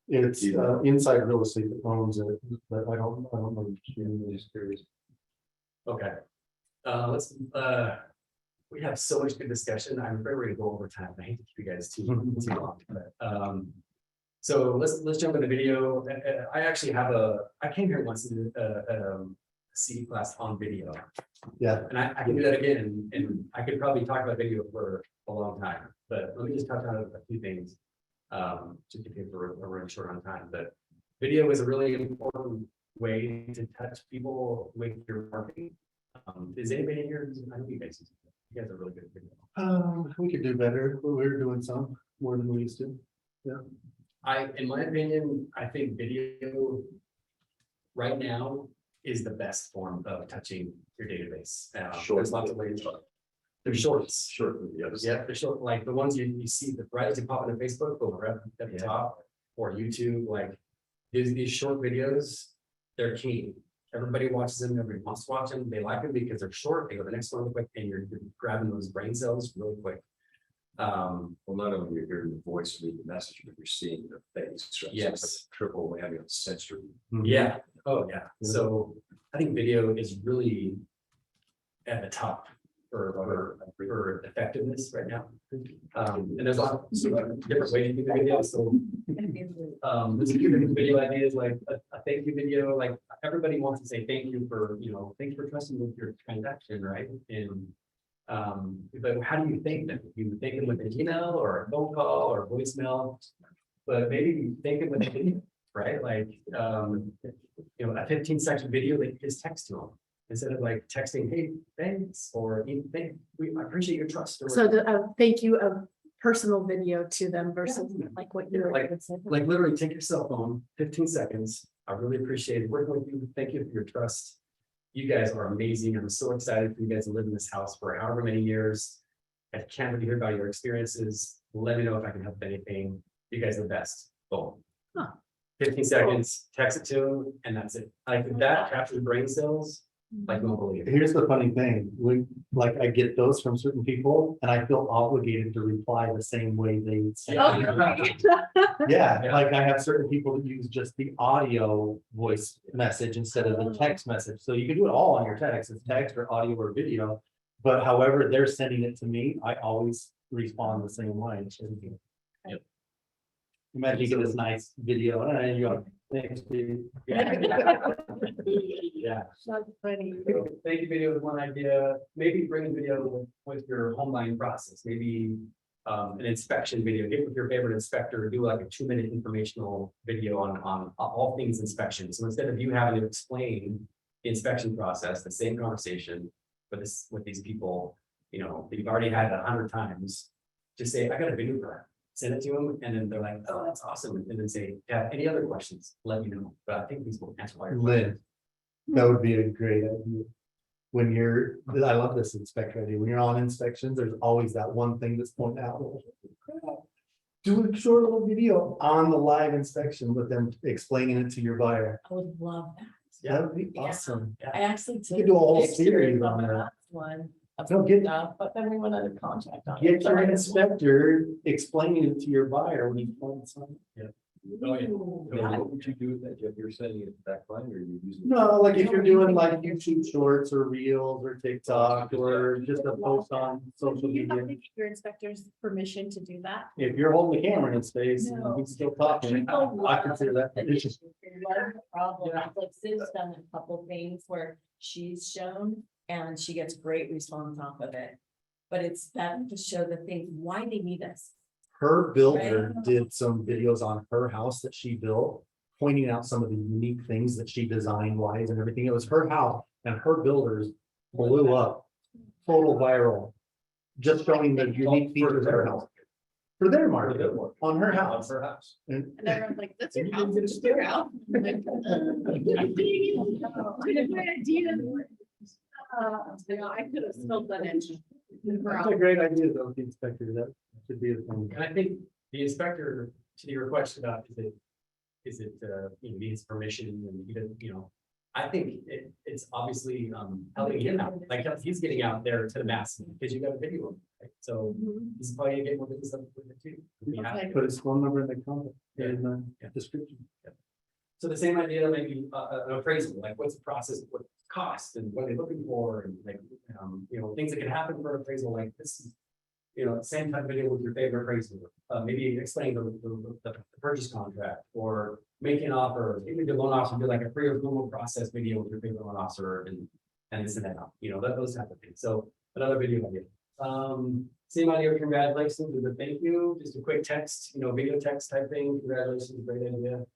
It's inside real estate that owns it, but I don't know. I'm just curious. Okay. We have so much good discussion. I'm afraid we're gonna go over time. I hate to keep you guys too long, but, so let's jump into video. I actually have I came here once in a CD class on video. Yeah. And I can do that again, and I could probably talk about video for a long time, but let me just touch on a few things. Just because we're running short on time, but video is a really important way to touch people with your marketing. Is anybody here? I know you guys are really good at video. We could do better, but we're doing some more than we used to. In my opinion, I think video right now is the best form of touching your database. There's lots of ways. They're shorts. Short with the others. Yeah, they're short, like the ones you see, right as you pop into Facebook, over at the top, or YouTube, like these short videos, they're key. Everybody watches them, everybody wants to watch them, they like them because they're short, they go to the next one real quick, and you're grabbing those brain cells really quick. Well, not only are you hearing the voice, read the message, but you're seeing their face. Right? So Yes. it's like triple whammy on sensory. Yeah, oh, yeah, so I think video is really at the top for effectiveness right now. And there's lots of different ways to do the video, so. There's a few different video ideas, like a thank you video, like everybody wants to say thank you for, thanks for trusting with your transaction, right? And, but how do you thank them? You thank them with an email or a phone call or voicemail, but maybe you thank them with a video, right? Like, a 15-second video, they just text to them. Instead of like texting, hey, thanks, or I appreciate your trust. Or So thank you, a personal video to them versus like what you were. like literally take your cell phone, 15 seconds. I really appreciate it working with you. Thank you for your trust. You guys are amazing. I'm so excited for you guys to live in this house for however many years. I can't wait to hear about your experiences. Let me know if I can help with anything. You guys are the best. Boom. 15 seconds, text it to them, and that's it. Like that captures brain cells. Like you won't believe it. Here's the funny thing, I get those from certain people and I feel obligated to reply the same way they say. Yeah, like I have certain people that use just the audio voice message instead of the text message. So you can do it all on your text, it's text or audio or video. But however they're sending it to me, I always respond the same way. Yep. Imagine you get this nice video and you're like, thanks, dude. Yeah. That's funny. So, thank you video is one idea. Maybe bring a video with your home buying process. Maybe an inspection video. Get with your favorite inspector. Do like a 2-minute informational video on all things inspection. So instead of you having to explain the inspection process, the same conversation with these people, that you've already had 100 times, just say, I got a video for that. Send it to them, and then they're like, oh, that's awesome. And then say, yeah, any other questions, let me know. But I think these will answer all your questions. Lynn, that would be a great idea. I love this inspector idea. When you're on inspections, there's always that one thing that's pointed out. Do a short little video on the live inspection with them explaining it to your buyer. I would love that. That would be Yeah. awesome. I actually You took could do a whole pictures series of on the that. last one. Of No, get- stuff, but then we went under contract on it. Get So your I- inspector explaining it to your buyer when you find something. Oh, yeah. Ooh, So what would you do with that, Jeff? You're sending it back line or you using? No, like if you're doing like YouTube shorts or reels or TikTok or just a post on social You have to media. get your inspector's permission to do that. If you're holding the camera in his face and No. he's still talking, I consider that. That's the problem. Like Suz's done a couple things where she's shown and she gets great response off of it. But it's better to show the things, why they need us. Her builder did some videos on her house that she built, pointing out some of the unique things that she designed wise and everything. It was her house and her builders blew up, total viral. Just showing the unique features of her house. For their market, on her house. Her house. And And everyone's like, that's your And you house, didn't it's your house. I'm like, I had no idea. I could have still done it. that's a great idea though, the inspector, that should be a thing. And I think the inspector, to your question about, is it, you know, needs permission and he doesn't, you know. I think it's obviously, helping him out, like he's getting out there to the mass, because you got a video, of it, right? So he's probably gonna get more business up with it too. Be happy. Put his phone number in the comment, in the Yeah. description. So the same idea, maybe an appraisal, like what's the process, what cost and what are they looking for and like, you know, things that can happen for an appraisal, like this is. You know, same type of video with your favorite appraisal, maybe explain the purchase contract or make an offer, maybe the loan officer, do like a pre-approval process video with your favorite loan officer and this and that, you know, those type of things. So another video idea. Same idea of congratulations with a thank you, just a quick text, you know, video text type thing, congratulations, great idea.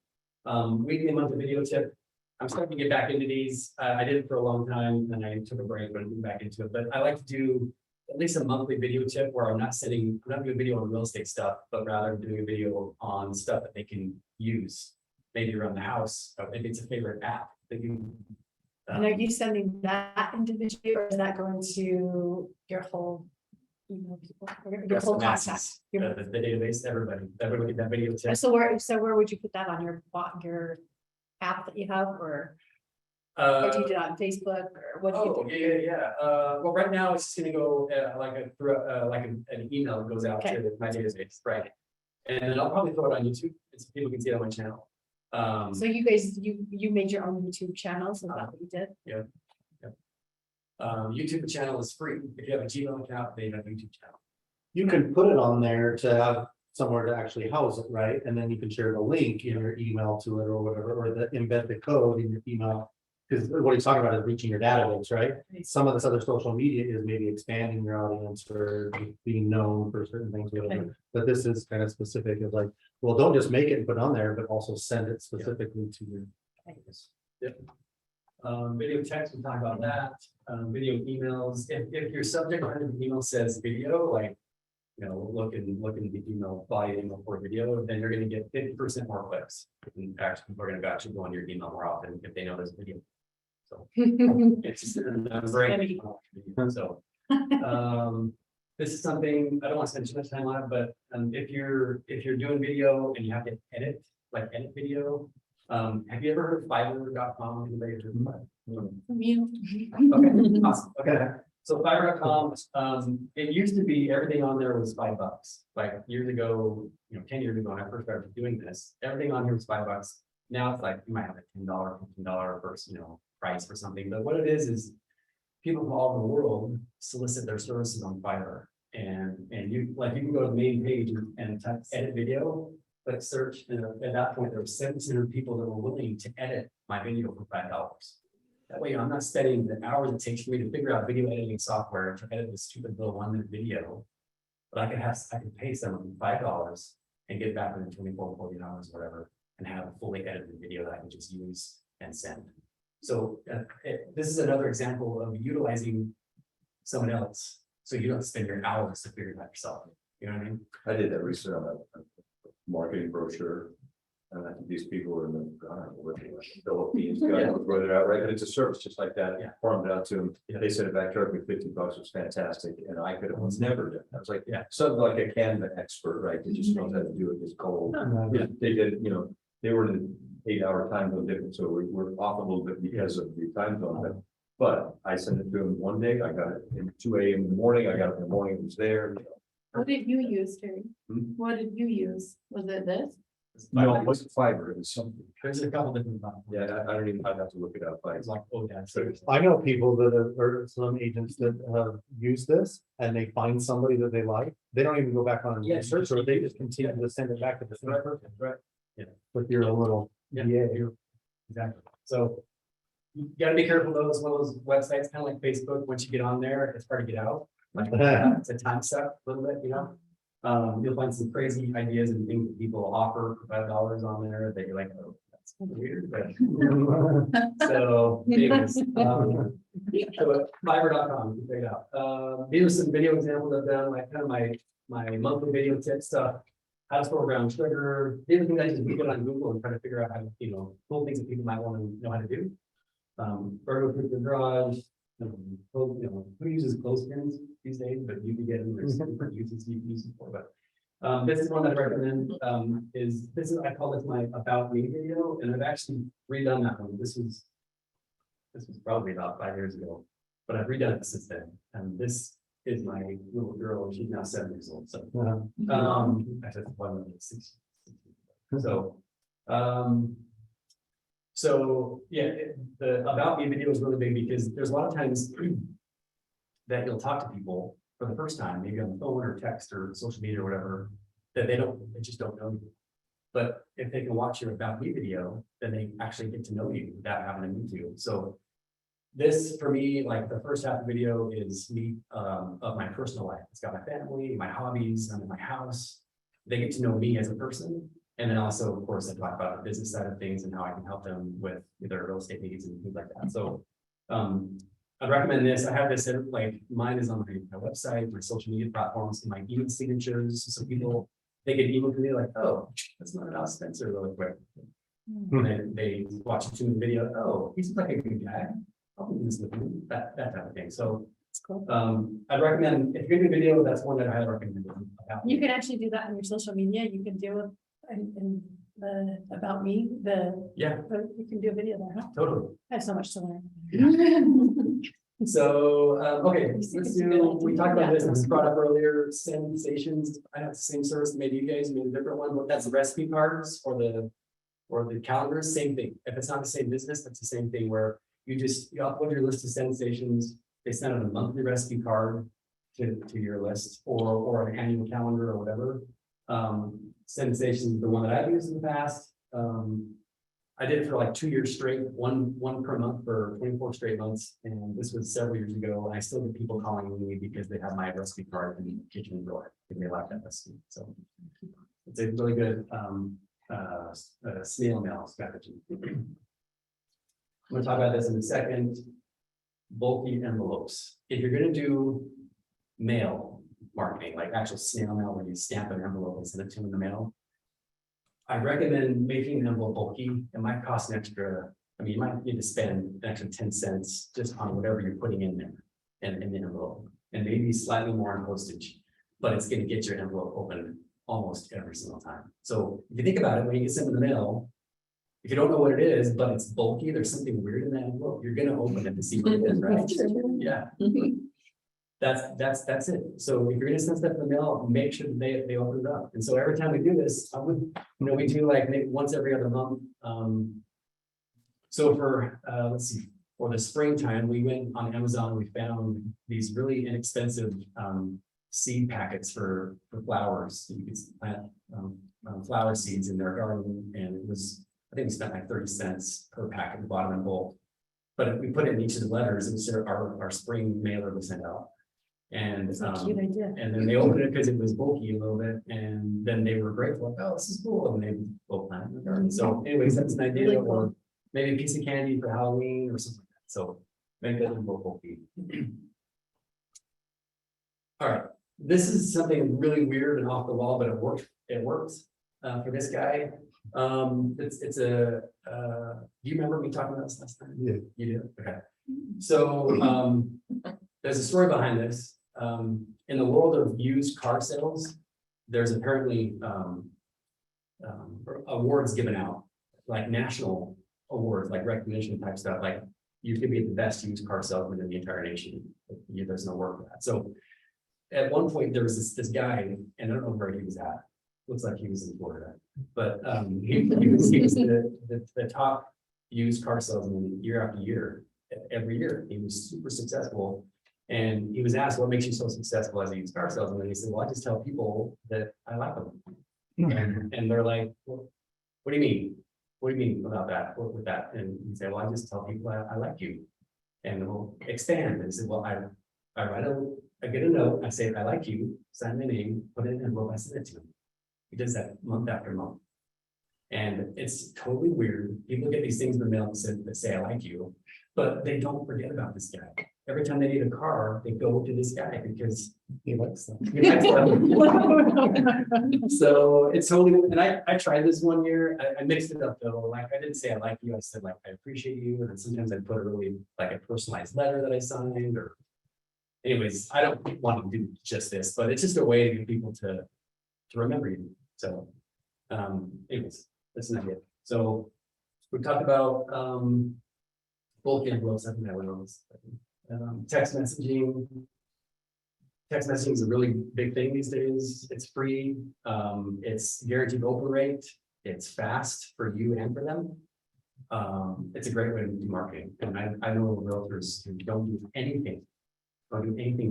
Weekly and monthly video tip. I'm starting to get back into these. I did it for a long time and I took a break, but I'm getting back into it. But I like to do at least a monthly video tip where I'm not doing a video on real estate stuff, but rather doing a video on stuff that they can use. Maybe around the house, or maybe it's a favorite app. They can. And are you sending that individually or is that going to your whole? People, your Rest whole of the contact? masses, Your- the database, everybody get that video tip. So where would you put that on your app that you have or do you do it on Facebook or what? do you Oh, do? yeah. Well, right now it's just gonna go like an email goes out Okay. to my database, right? And then I'll probably throw it on YouTube, so people can see it on my channel. So you guys, you made your own YouTube channel, so that's what you did? YouTube channel is free. If you have a Gmail account, they have a YouTube channel. You can put it on there to have somewhere to actually house it, right? And then you can share the link in your email to it or whatever, or embed the code in your email. Because what he's talking about is reaching your database, right? Some of this other social media is maybe expanding your audience or being known for certain things, Okay. whatever. But this is kind of specific of like, well, don't just make it and put it on there, but also send it specifically to your. Yep. Video text, we talk about that. Video emails, if your subject line of the email says video, like, you know, look in the email, body email for video, then you're gonna get 50% more clicks. In fact, people are gonna actually go on your email more often if they know there's a video. So it's just a great. So, this is something, I don't want to spend too much time on it, but if you're doing video and you have to edit video. Have you ever heard of Fiverr.com? Anybody heard of Fiverr? Okay, awesome. Okay, so Fiverr.com, it used to be everything on there was $5. Like years ago, 10 years ago, when I first started doing this, everything on here was $5. Now it's like you might have a $10, $15 first, price for something. But what it is people from all over the world solicit their services on Fiverr. And you can go to the main page and type edit video, click search, and at that point there were 700 people that were willing to edit my video for $5. That way I'm not spending the hours it takes for me to figure out video editing software to edit this stupid little 1-minute video. But I can pay someone $5 and get it back within 24, 40 hours, whatever, and have a fully edited video that I can just use and send. So this is another example of utilizing someone else. So you don't spend your hours to figure it out yourself. You know what I mean? I did that recently on a marketing brochure. And I think these people are in the, I don't know, where they were, Philippines, God knows where they're at, right? But it's a service just like that. Yeah. Farmed out to them. They said a backyard with $50 was fantastic, and I could have never done. I was like, Yeah. something like a Canva expert, right? They just knows how to do it. It's cold. Yeah. They did, you know, they were in an 8-hour time zone difference, so we're off a little bit because of the time zone. But I sent it to them one day. I got it in 2 a.m. in the morning. I got it in the morning. It was there. What did you use, Terry? Hmm? What did you use? Was it this? No, it wasn't Fiverr. It was something. There's a couple different platforms. Yeah, I don't even, I'd have to look it up. But It's like, oh, yeah. I know people that have, or some agents that have used this and they find somebody that they like. They don't even go back on Yeah, and search, or they just continue to send it back to the same person. Right. Yeah. With your little, Yeah. yeah. Exactly. So you gotta be careful though. It's one of those websites, kind of like Facebook. Once you get on there, it's hard to get out. Like, it's a time suck a little bit, you know? You'll find some crazy ideas and things that people offer for $5 on there that you're like, oh, that's kind of weird. But so, anyways, so Fiverr.com, you can check it out. These are some video examples I've done, like kind of my monthly video tip stuff. How to store ground trigger. These are things I just look on Google and try to figure out how to, you know, cool things that people might want to know how to do. Burger proof the garage. You know, who uses clothespins these days, but you can get them. There's different uses you can use them for. But this is one that I recommend. I call this my about me video, and I've actually redone that one. This was probably about 5 years ago, but I've redone it since then. And this is my little girl, and she's now 7 years old. So I just one 6. So yeah, the about me video is really big because there's a lot of times that you'll talk to people for the first time, maybe on the phone or text or social media or whatever, that they just don't know you. But if they can watch your about me video, then they actually get to know you without having to meet you. So this for me, like the first half of the video is me of my personal life. It's got my family, my hobbies, I'm in my house. They get to know me as a person. And then also, of course, I talk about the business side of things and how I can help them with their real estate needs and things like that. So I'd recommend this. I have this, like mine is on my website, my social media platforms, and my email signatures. So people, they get email from me like, oh, that's not an Spencer really quick. And then they watch a 2-minute video. Oh, he's like a good guy. I'll do this with him, that type of thing. So I'd recommend if you're gonna do a video, that's one that I highly recommend. You can actually do that on your social media. You can do it and the about me, you can do a video there, huh? Totally. I have so much to learn. So, okay, we talked about this, this brought up earlier, sensations. I have the same service that maybe you guys made a different one, but that's the recipe cards or the calendars, same thing. If it's not the same business, that's the same thing where you upload your list of sensations. They send out a monthly recipe card to your list or an annual calendar or whatever. Sensations is the one that I've used in the past. I did it for like 2 years straight, one per month for 24 straight months. And this was several years ago. And I still get people calling me because they have my recipe card in the kitchen drawer and they like that recipe. So it's a really good snail mail strategy. I'm gonna talk about this in a second. Bulky envelopes. If you're gonna do mail marketing, like actual snail mail, where you stamp an envelope and send it to them in the mail, I recommend making an envelope bulky. It might cost an extra, I mean, you might need to spend an extra 10 cents just on whatever you're putting in there and in the envelope, and maybe slightly more on postage, but it's going to get your envelope open almost every single time. So if you think about it, when you get something in the mail, if you don't know what it is, but it's bulky, there's something weird in that envelope, you're going to open it to see what it is, right? Yeah. That's it. So if you're gonna send stuff in the mail, make sure that they open it up. And so every time we do this, we do like maybe once every other month. So for let's see, for the springtime, we went on Amazon. We found these really inexpensive seed packets for flowers. You could plant flower seeds in their garden, and it was, I think we spent like 30 cents per pack at the bottom in bulk. But if we put it in each of the letters, it was our spring mailer we sent out. And and then they opened it because it was bulky a little bit, and then they were grateful, like, oh, this is cool, and they both planted in the garden. So anyways, that's an idea. Really cool. Or maybe a piece of candy for Halloween or something like that. So make that in both bulky. All right, this is something really weird and off the wall, but it works. for this guy. It's a, do you remember me talking about this last time? Yeah. You do? Okay. So, there's a story behind this. In the world of used car sales, there's apparently, awards given out, like national awards, like recognition type stuff, like you could be the best used car salesman in the entire nation. There's no word for that. So at one point, there was this guy, and I don't know where he was at. Looks like he was in Florida, but he was the top used car salesman year after year, every year. He was super successful. And he was asked, what makes you so successful as a used car salesman? And he said, well, I just tell people that I like them. And they're like, well, what do you mean? What do you mean about that? What with that? And he said, well, I just tell people I like you. And we'll expand. And he said, well, I get a note, I say, I like you, sign my name, put it in an envelope, I send it to him. He does that month after month. And it's totally weird. People get these things in the mail that say, I like you, but they don't forget about this guy. Every time they need a car, they go to this guy because he likes them. He likes them. So it's totally, and I tried this one year. I mixed it up though. Like I didn't say I like you. I said like I appreciate you. And then sometimes I put a really like a personalized letter that I signed or anyways, I don't want to do just this, but it's just a way to get people to remember you. So anyways, that's not it. So we talked about bulk envelopes. I think that went on this. Text messaging. Text messaging is a really big thing these days. It's free. It's guaranteed open rate. It's fast for you and for them. It's a great way to do marketing. And I know realtors who don't do anything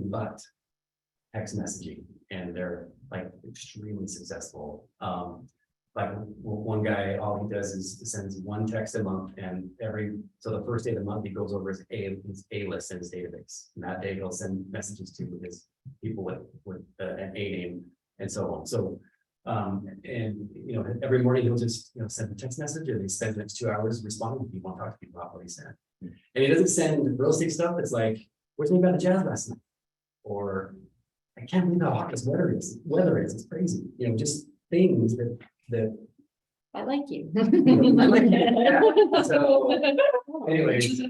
but text messaging, and they're like extremely successful. Like one guy, all he does is sends one text a month, and so the first day of the month he goes over his A list in his database, and that day he'll send messages to his people with an A name and so on. So and every morning he'll just send a text message, and he spends the next 2 hours responding to people and talk to people about what he sent. And he doesn't send real estate stuff. It's like, where's me about the Jazz last night? Or I can't believe how hot this weather is. It's crazy. Just things that I like you. I like it. Yeah. So, anyways, if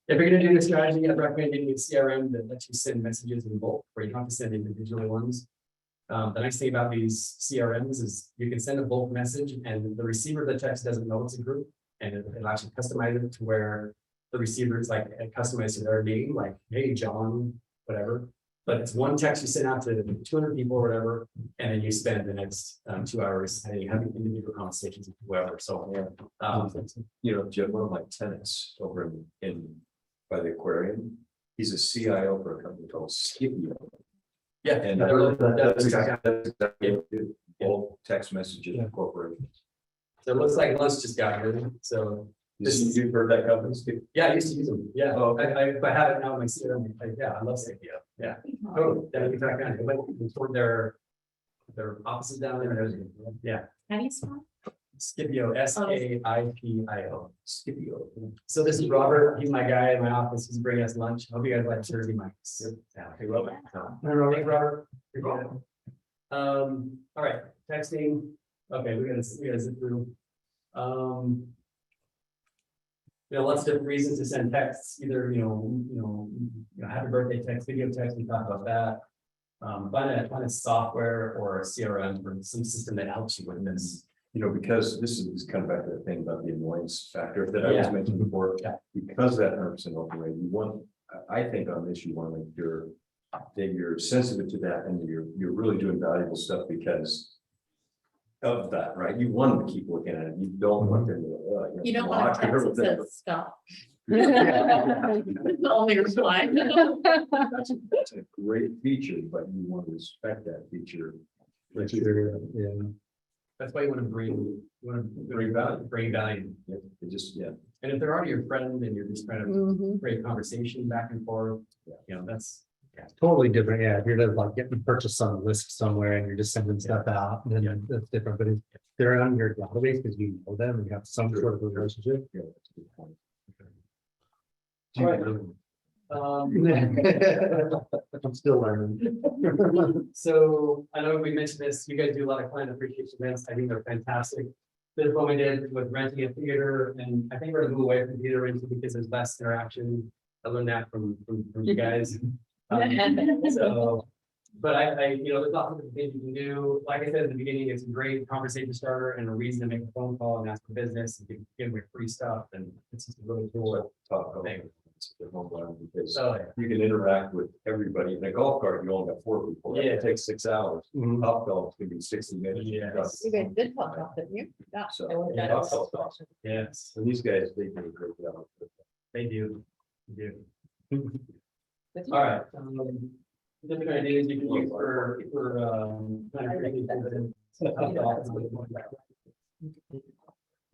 you're gonna do this strategy, I'd recommend getting a CRM that lets you send messages in bulk, where you don't have to send individual ones. The nice thing about these CRMs is you can send a bulk message, and the receiver of the text doesn't know it's a group, and it'll actually customize it to where the receiver is like customized to their name, like, hey, John, whatever. But it's one text you send out to 200 people or whatever, and then you spend the next 2 hours having individual conversations with whoever. So, Jim, one of my tenants over in by the aquarium, he's a CIO for a company called Scipio. yeah, And that's exactly all text messages and corporations. so it looks like lunch just got here. So You've heard that company? yeah, I used to use them. Yeah, Oh, okay. I have it now in my CRM. Yeah, I love Scipio. Yeah, totally. Then we talk down. It went toward their offices down there. Yeah, How do you spell? Scipio, SAIPIO. Scipio. So this is Robert. He's my guy in my office. He's bringing us lunch. Hope you guys like Jersey Mike's. Yeah, hey Robert. Hi Robert. All right, texting. Okay, we gotta zip through. Lots of different reasons to send texts, either, happy birthday text, video text, we talked about that. Find a software or a CRM or some system that helps you with this. Because this is kind of back to the thing about the annoyance factor that I was mentioning before. Yeah. Because that 100% open rate, I think on this, you want to make sure that you're sensitive to that and you're really doing valuable stuff because of that, right? You want them to keep looking at it. You don't want them to. You don't want to text that says stop. The only reply. That's a great feature, but you want to respect that feature. That's why you want to bring value. It just, And if they're already your friend and you're just trying to create conversation back and forth, that's. Totally different. Yeah, if you're to like getting purchased on a list somewhere and you're just sending stuff out, then that's different. But if they're on your database because you know them and you have some sort of relationship. that's a good point. All right. I'm still learning. So I know we mentioned this, you guys do a lot of client appreciation events, I think they're fantastic. This is what we did with renting a theater, and I think we're gonna move away from theater rental because there's less interaction. I learned that from you guys. So, but there's lots of different things you can do. Like I said at the beginning, it's a great conversation starter and a reason to make a phone call and ask for business and give away free stuff, and it's just a really cool thing. Because So, you can interact with everybody. In a golf cart, you only have 4 people. Yeah. It takes 6 hours. Mhm. Top golf can be 60 minutes. Yeah. You guys did talk about it, you? Yeah. So, Yeah. top golf's awesome. yes, And these guys, they do a great job. they do. They do. All right. Different ideas you can use for, kind of creating something.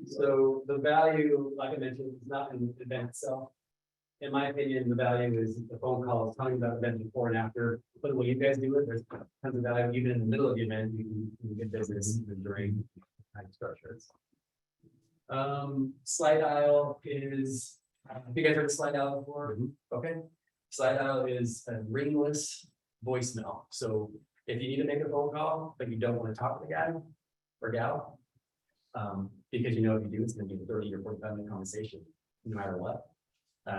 So the value, like I mentioned, is not in the event itself. In my opinion, the value is the phone calls, telling about event before and after. But when you guys do it, there's tons of value, even in the middle of the event, you can get business even during time structures. Slide dial is, have you guys heard of slide dial before? Okay. Slide dial is a ringless voicemail. So if you need to make a phone call, but you don't want to talk to the guy or gal, because you know if you do, it's gonna be a 30 or 45-minute conversation, no matter what.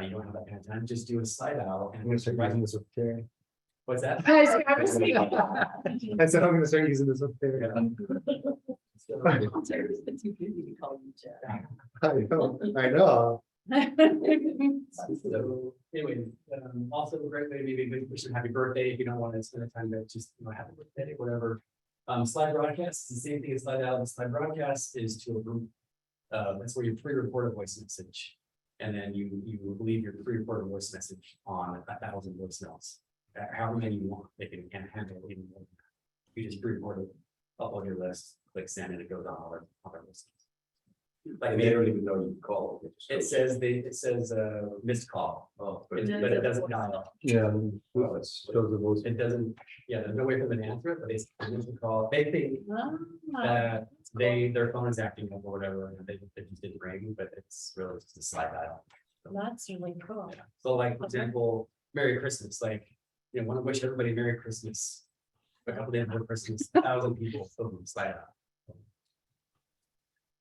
You don't have that kind of time, just do a slide out and. What's that? I said, I'm gonna start using this up there. I know. So anyway, also a great way to maybe wish them happy birthday if you don't want to spend the time to just, happy birthday, whatever. Slide broadcast is the same thing as slide out. The slide broadcast is to a group. That's where you pre-record a voice message. And then you leave your pre-recorded voice message on 1,000 voicemails. However many you want, they can handle it even more. You just pre-record it, upload your list, click send, and it goes on all our lists. Like They don't even know you call. it says missed call, Oh, but it doesn't dial. Yeah. Well, it's. Shows the voice. It doesn't, there's no way for them to answer it, but they missed the call. They think that their phone is acting up or whatever, and they just didn't ring, but it's really just a slide dial. That's really cool. Yeah. So like, for example, Merry Christmas, want to wish everybody Merry Christmas. A couple days before Christmas, 1,000 people still slide out.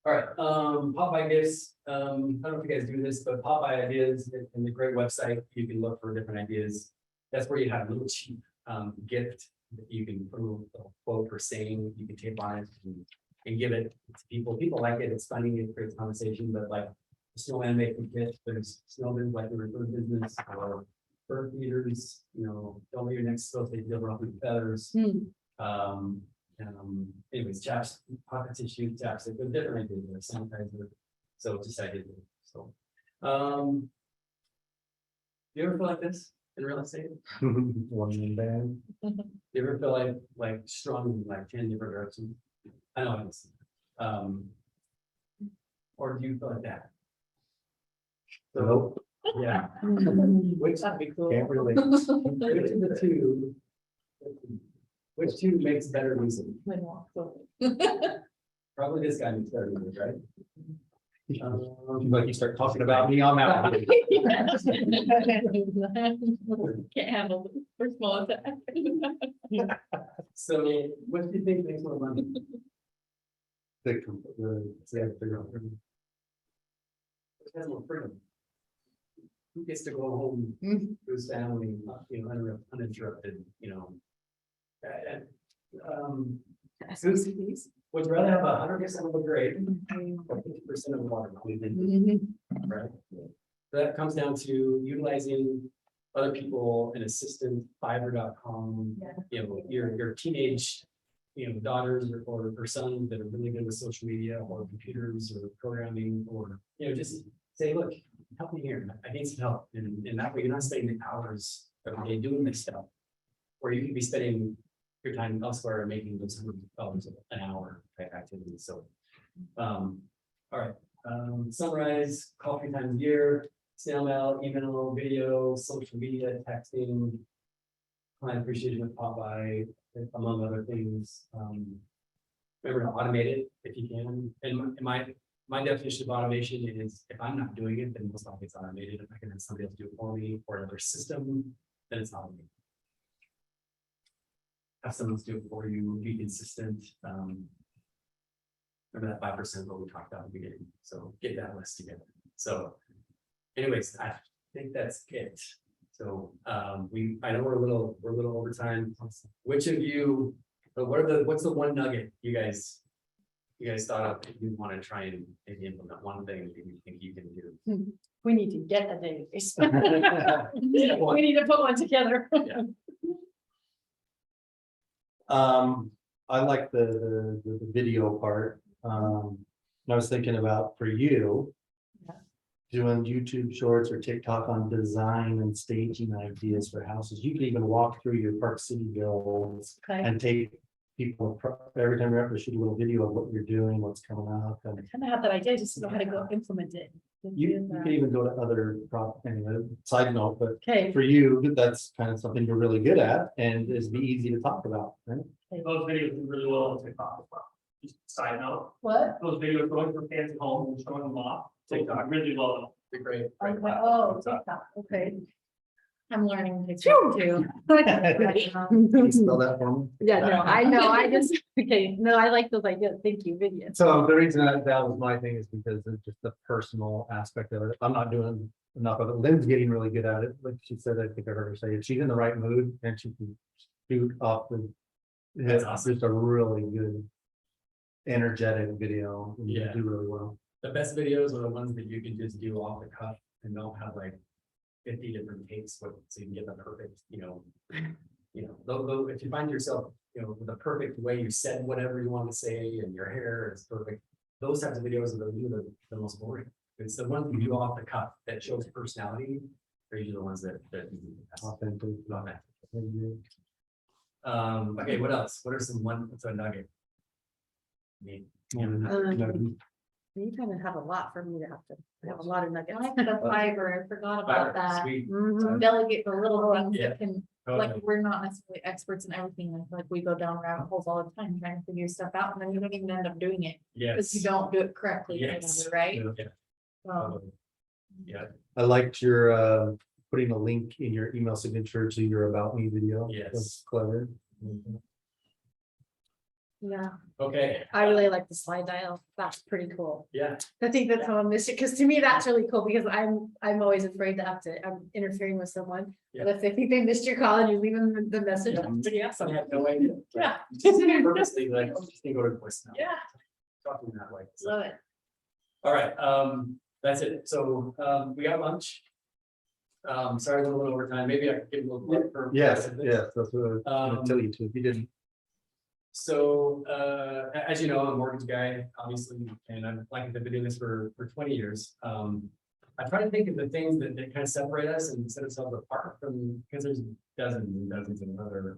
All right, Popeye gifts. I don't know if you guys do this, but Popeye ideas in the great website, you can look for different ideas. That's where you have a little cheap gift that you can put a quote or saying, you can tape on it and give it to people. People like it, it's funny, it creates conversation, but like the snowman making kit, there's snowmen like the refer business or bird feeders, don't let your next supposed to deal around with feathers. Anyways, chaps, pocket tissue, chaps, they're different ideas, they're sanitizer. So just ideas. So, do you ever feel like this in real estate? One man band. Do you ever feel like strong in like 10 different directions? I know it's, or do you feel like that? So, yeah. Which Can't relate. which of the two? Which two makes better music? Probably this guy makes better music, right? Like you start talking about me on that one. Can't handle the first small attack. So what do you think makes more money? Figure out. Which has more freedom? Who gets to go home to his family, uninterrupted, would you rather have 100% of a grade or 50% of the water? Right? That comes down to utilizing other people, an assistant, Fiverr.com, your teenage, daughters or sons that are really good with social media or computers or programming, or, just say, look, help me here. I need some help. And that way you're not spending hours every day doing this stuff. Or you could be spending your time elsewhere and making those $100 an hour type activities. So, all right. Summarize, call 3 times a year, snail mail, email, video, social media, texting, client appreciation with Popeye, among other things. Remember to automate it if you can. In my my definition of automation is if I'm not doing it, then most likely it's automated. If I can have somebody else do it for me or another system, then it's automated. Have someone else do it for you, be consistent. Remember that 5% what we talked about at the beginning. So get that list together. So anyways, I think that's it. So I know we're a little over time. Which of you, what's the one nugget you guys thought of that you want to try and maybe implement one thing that you think you can do? We need to get a database. We need to put one together. I like the video part. And I was thinking about for you. Yeah. Doing YouTube shorts or TikTok on design and staging ideas for houses. You could even walk through your Park City builds Okay, and take people every time you're up to shoot a little video of what you're doing, what's coming up. And kind of have that idea, just to know how to go implement it. you can even go to other anyway, side note, but Okay, for you, that's kind of something you're really good at and is be easy to talk about, right? Those videos do really well on TikTok as well. Just side note, what? those videos going from fancy homes and showing them off, TikTok really well. Be great. Okay, oh, TikTok, okay. I'm learning TikTok too. Can you spell that for me? Yeah, no, I know, I just, okay, no, I like those ideas, thank you, videos. So the reason that was my thing is because of just the personal aspect of it. I'm not doing enough of it. Lynn's getting really good at it. Like she said, I think I heard her say it. She's in the right mood and she can shoot off the. That's It's awesome. just a really good, energetic video. And you Yeah. do really well. The best videos are the ones that you can just do off the cuff and don't have like 50 different takes, so you can get the perfect, though, if you find yourself, with the perfect way you said whatever you want to say and your hair is perfect, those types of videos are the most boring. It's the ones you do off the cuff that shows personality. Are usually the ones that Authentic. love that. Okay, what else? What are what's a nugget? You kind of have a lot for me to have a lot of nuggets. I like the Fiverr, I forgot about that. Sweet. Mhm. Delegate the little things Yeah. that can, Totally. like, we're not necessarily experts in everything, I feel like we go down rabbit holes all the time trying to figure stuff out, and then you don't even end up doing it. Because you Yes. don't do it correctly, or Yes. whatever, right? Yeah. So, Yeah. I liked your putting a link in your email signature to your About Me video. Yes. That's clever. Yeah, Okay, I really like the slide dial, that's pretty cool. yeah, I think that's how I missed it, because to me, that's really cool, because I'm always afraid to have to, I'm interfering with someone. But if they think they missed your call and you leave them the message, that's pretty I awesome. have no idea. Yeah. Just purposely like, oh, just gonna go to voicemail. Yeah, Talking that way. love it. All right, that's it. So, we got lunch. Sorry, a little overtime. Maybe I could give a little. plug for- Yes, yes, that's what I was gonna Um, tell you to, if you didn't. So, as you know, I'm a mortgage guy, obviously, and I've been doing this for 20 years. I try to think of the things that kind of separate us and set ourselves apart from, because there's dozens and dozens of other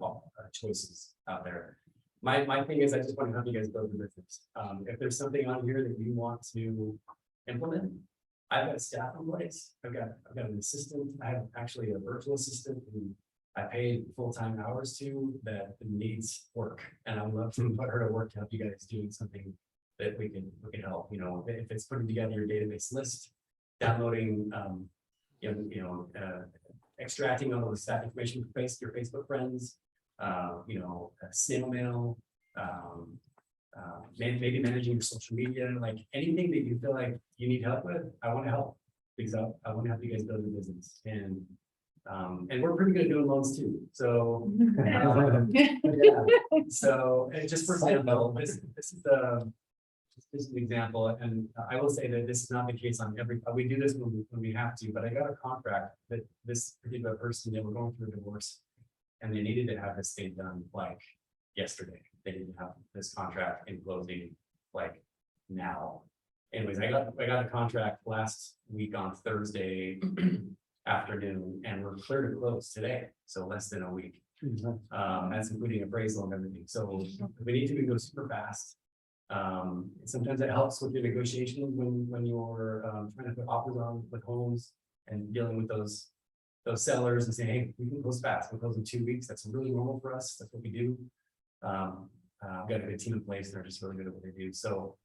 choices out there. My thing is, I just want to help you guys build your business. If there's something on here that you want to implement, I've got staff in place. I've got an assistant. I have actually a virtual assistant who I paid full-time hours to that needs work, and I would love to put her to work to help you guys doing something that we can help. If it's putting together your database list, downloading, extracting all the staff information from your Facebook friends, snail mail, maybe managing your social media, like anything that you feel like you need help with, I want to help, because I want to help you guys build your business. And we're pretty good at doing loans too, so. Yeah. So, and just for example, this is an example, and I will say that this is not the case on we do this when we have to, but I got a contract that this particular person, they were going through a divorce. And they needed to have this thing done like yesterday. They didn't have this contract in closing like now. Anyways, I got a contract last week on Thursday afternoon, and we're clear to close today, so less than a week. That's including appraisal and everything. So we need to go super fast. Sometimes it helps with your negotiation when you're trying to put offers on with homes and dealing with those sellers and saying, hey, we can close fast. We'll close in 2 weeks. That's really normal for us. That's what we do. I've got a good team in place. They're just really good at what they do. So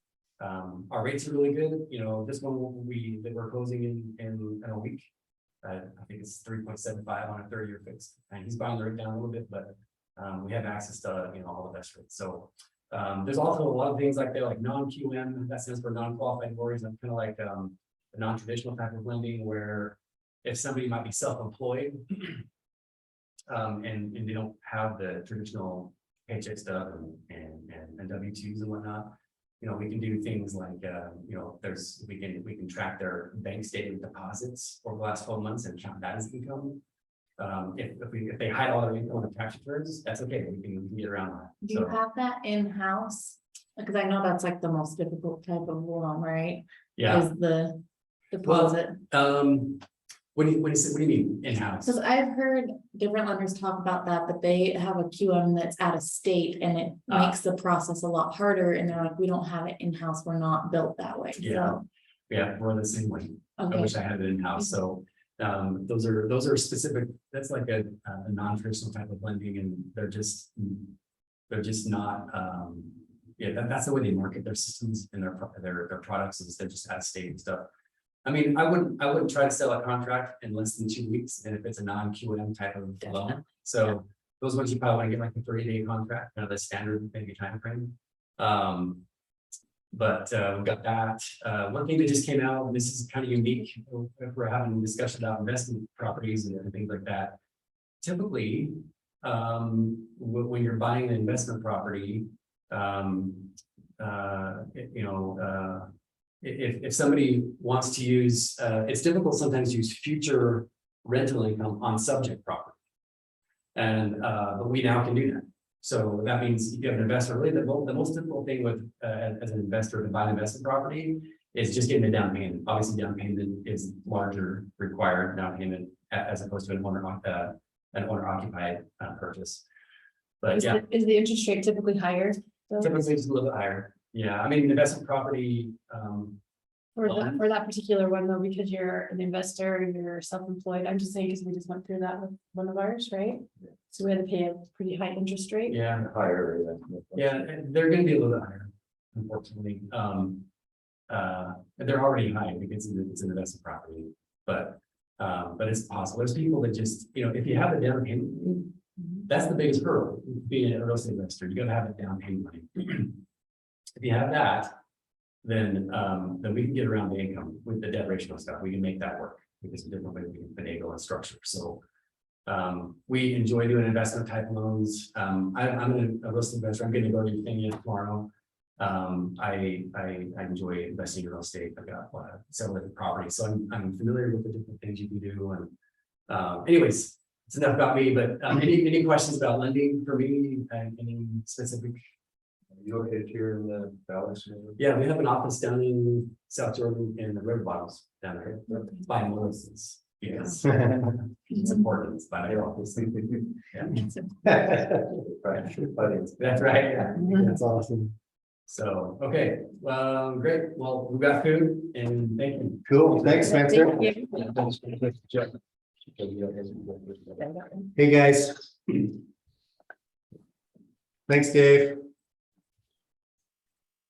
Our rates are really good, you know, this one that we're closing in a week. I think it's 3.75 on a 30-year fix, and he's buying the rate down a little bit, but we have access to, you know, all the best rates. So there's also a lot of things like they're like non-QM, that stands for non-qualified mortgages, and kind of like a non-traditional type of lending where if somebody might be self-employed and they don't have the traditional paycheck stuff and W-2s and whatnot, you know, we can do things like, you know, we can track their bank statement deposits over the last 12 months and count that as income. If they hide all their income on the tax returns, that's okay. We can get around that. Do you have that in-house? Because I know that's like the most difficult type of loan, right? Yeah. Is the deposit. What do you mean in-house? Because I've heard different lenders talk about that, but they have a QM that's out of state and it makes the process a lot harder. And they're like, we don't have it in-house. We're not built that way. Yeah. Yeah, we're the same way. I Okay. wish I had it in-house. So those are specific, that's like a non-traditional type of lending, and they're just not that's the way they market their systems and their products, is they're just out of state and stuff. I mean, I wouldn't try to sell a contract in less than 2 weeks, and if it's a non-QM type of loan. So those ones you probably want to get like a 30-day contract, kind of the standard maybe time frame. But we've got that. One thing that just came out, and this is kind of unique if we're having a discussion about investment properties and things like that. Typically, when you're buying an investment property, if somebody wants to use, it's difficult sometimes to use future rental income on subject property. And but we now can do that. So that means if you have an investor, really the most difficult thing with as an investor to buy an investment property is just getting a down payment. Obviously, down payment is larger required down payment as opposed to an owner occupied purchase. But Is the interest rate typically higher? typically it's a little bit higher. Yeah, I mean, investment property, For that particular one though, because you're an investor, you're self-employed, I'm just saying, because we just went through that with one of ours, right? So we had to pay a pretty high interest rate. yeah, Higher. and they're gonna be a little bit higher, unfortunately. They're already high because it's an investment property, but it's possible. There's people that just, you know, if you have a down payment, that's the biggest hurdle, being a real estate investor, you gotta have a down payment money. If you have that, then we can get around the income with the debt ratio stuff. We can make that work because of different ways we can finagle and structure. So we enjoy doing investment type loans. I'm a real estate investor. I'm going to go to Virginia tomorrow. I enjoy investing in real estate. I've got several different properties, so I'm familiar with the different things you can do. And anyways, it's enough about me. But any questions about lending for me? Any specific? You located here in the Dallas area? Yeah, we have an office down in South Jordan in the River Bottoms down there by Melissa's. Yes. It's important. It's by my office. Yeah. That's right. Yeah. That's awesome. So, okay, well, great. Well, we've got food and thank you. Cool. Thanks, Spencer. Hey, guys. Thanks, Dave.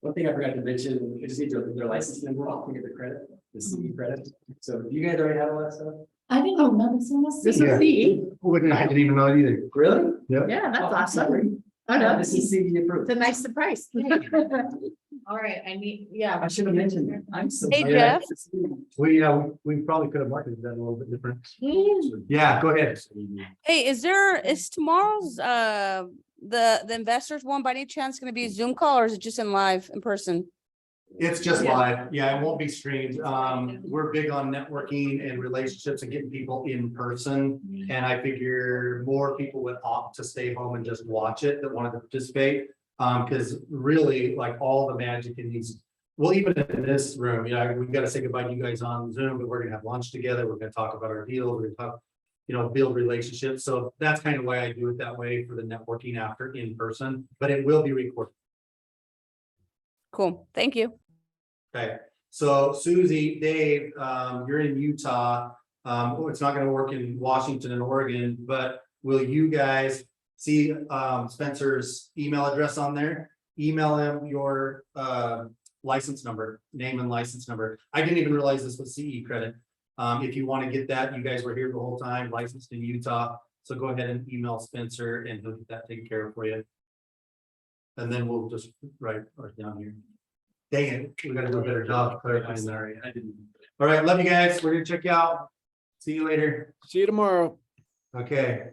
One thing I forgot to mention, we just need their license number off to get the credit, the CE credit. So do you guys already have all that stuff? I didn't know none of this was. This is C. I didn't even know it either. Really? Yeah, that's awesome. Oh, no, This is CE approved. it's a nice surprise. All right, I need, yeah. I should have mentioned that. I'm so. Hey, sorry. Jeff. We probably could have marketed that a little bit different. Yeah, go ahead. Hey, is tomorrow's the investors one by any chance going to be a Zoom call, or is it just in person? It's just live. Yeah, it won't be streamed. We're big on networking and relationships and getting people in person. And I figure more people would opt to stay home and just watch it that wanted to participate. Because really, like, all the magic in these, well, even in this room, you know, we've got to say goodbye to you guys on Zoom, but we're gonna have lunch together. We're gonna talk about our deals. We're gonna talk, you know, build relationships. So that's kind of why I do it that way for the networking after in person, but it will be recorded. Cool. Thank you. Okay, so Susie, Dave, you're in Utah. It's not gonna work in Washington and Oregon, but will you guys see Spencer's email address on there? Email him your license number, name and license number. I didn't even realize this was CE credit. If you want to get that, you guys were here the whole time, licensed in Utah. So go ahead and email Spencer and he'll get that taken care of for you. And then we'll just write down here. Dang it, we gotta do a better job clarifying that. I didn't. All right, love you guys. We're gonna check you out. See you later. See you tomorrow. Okay.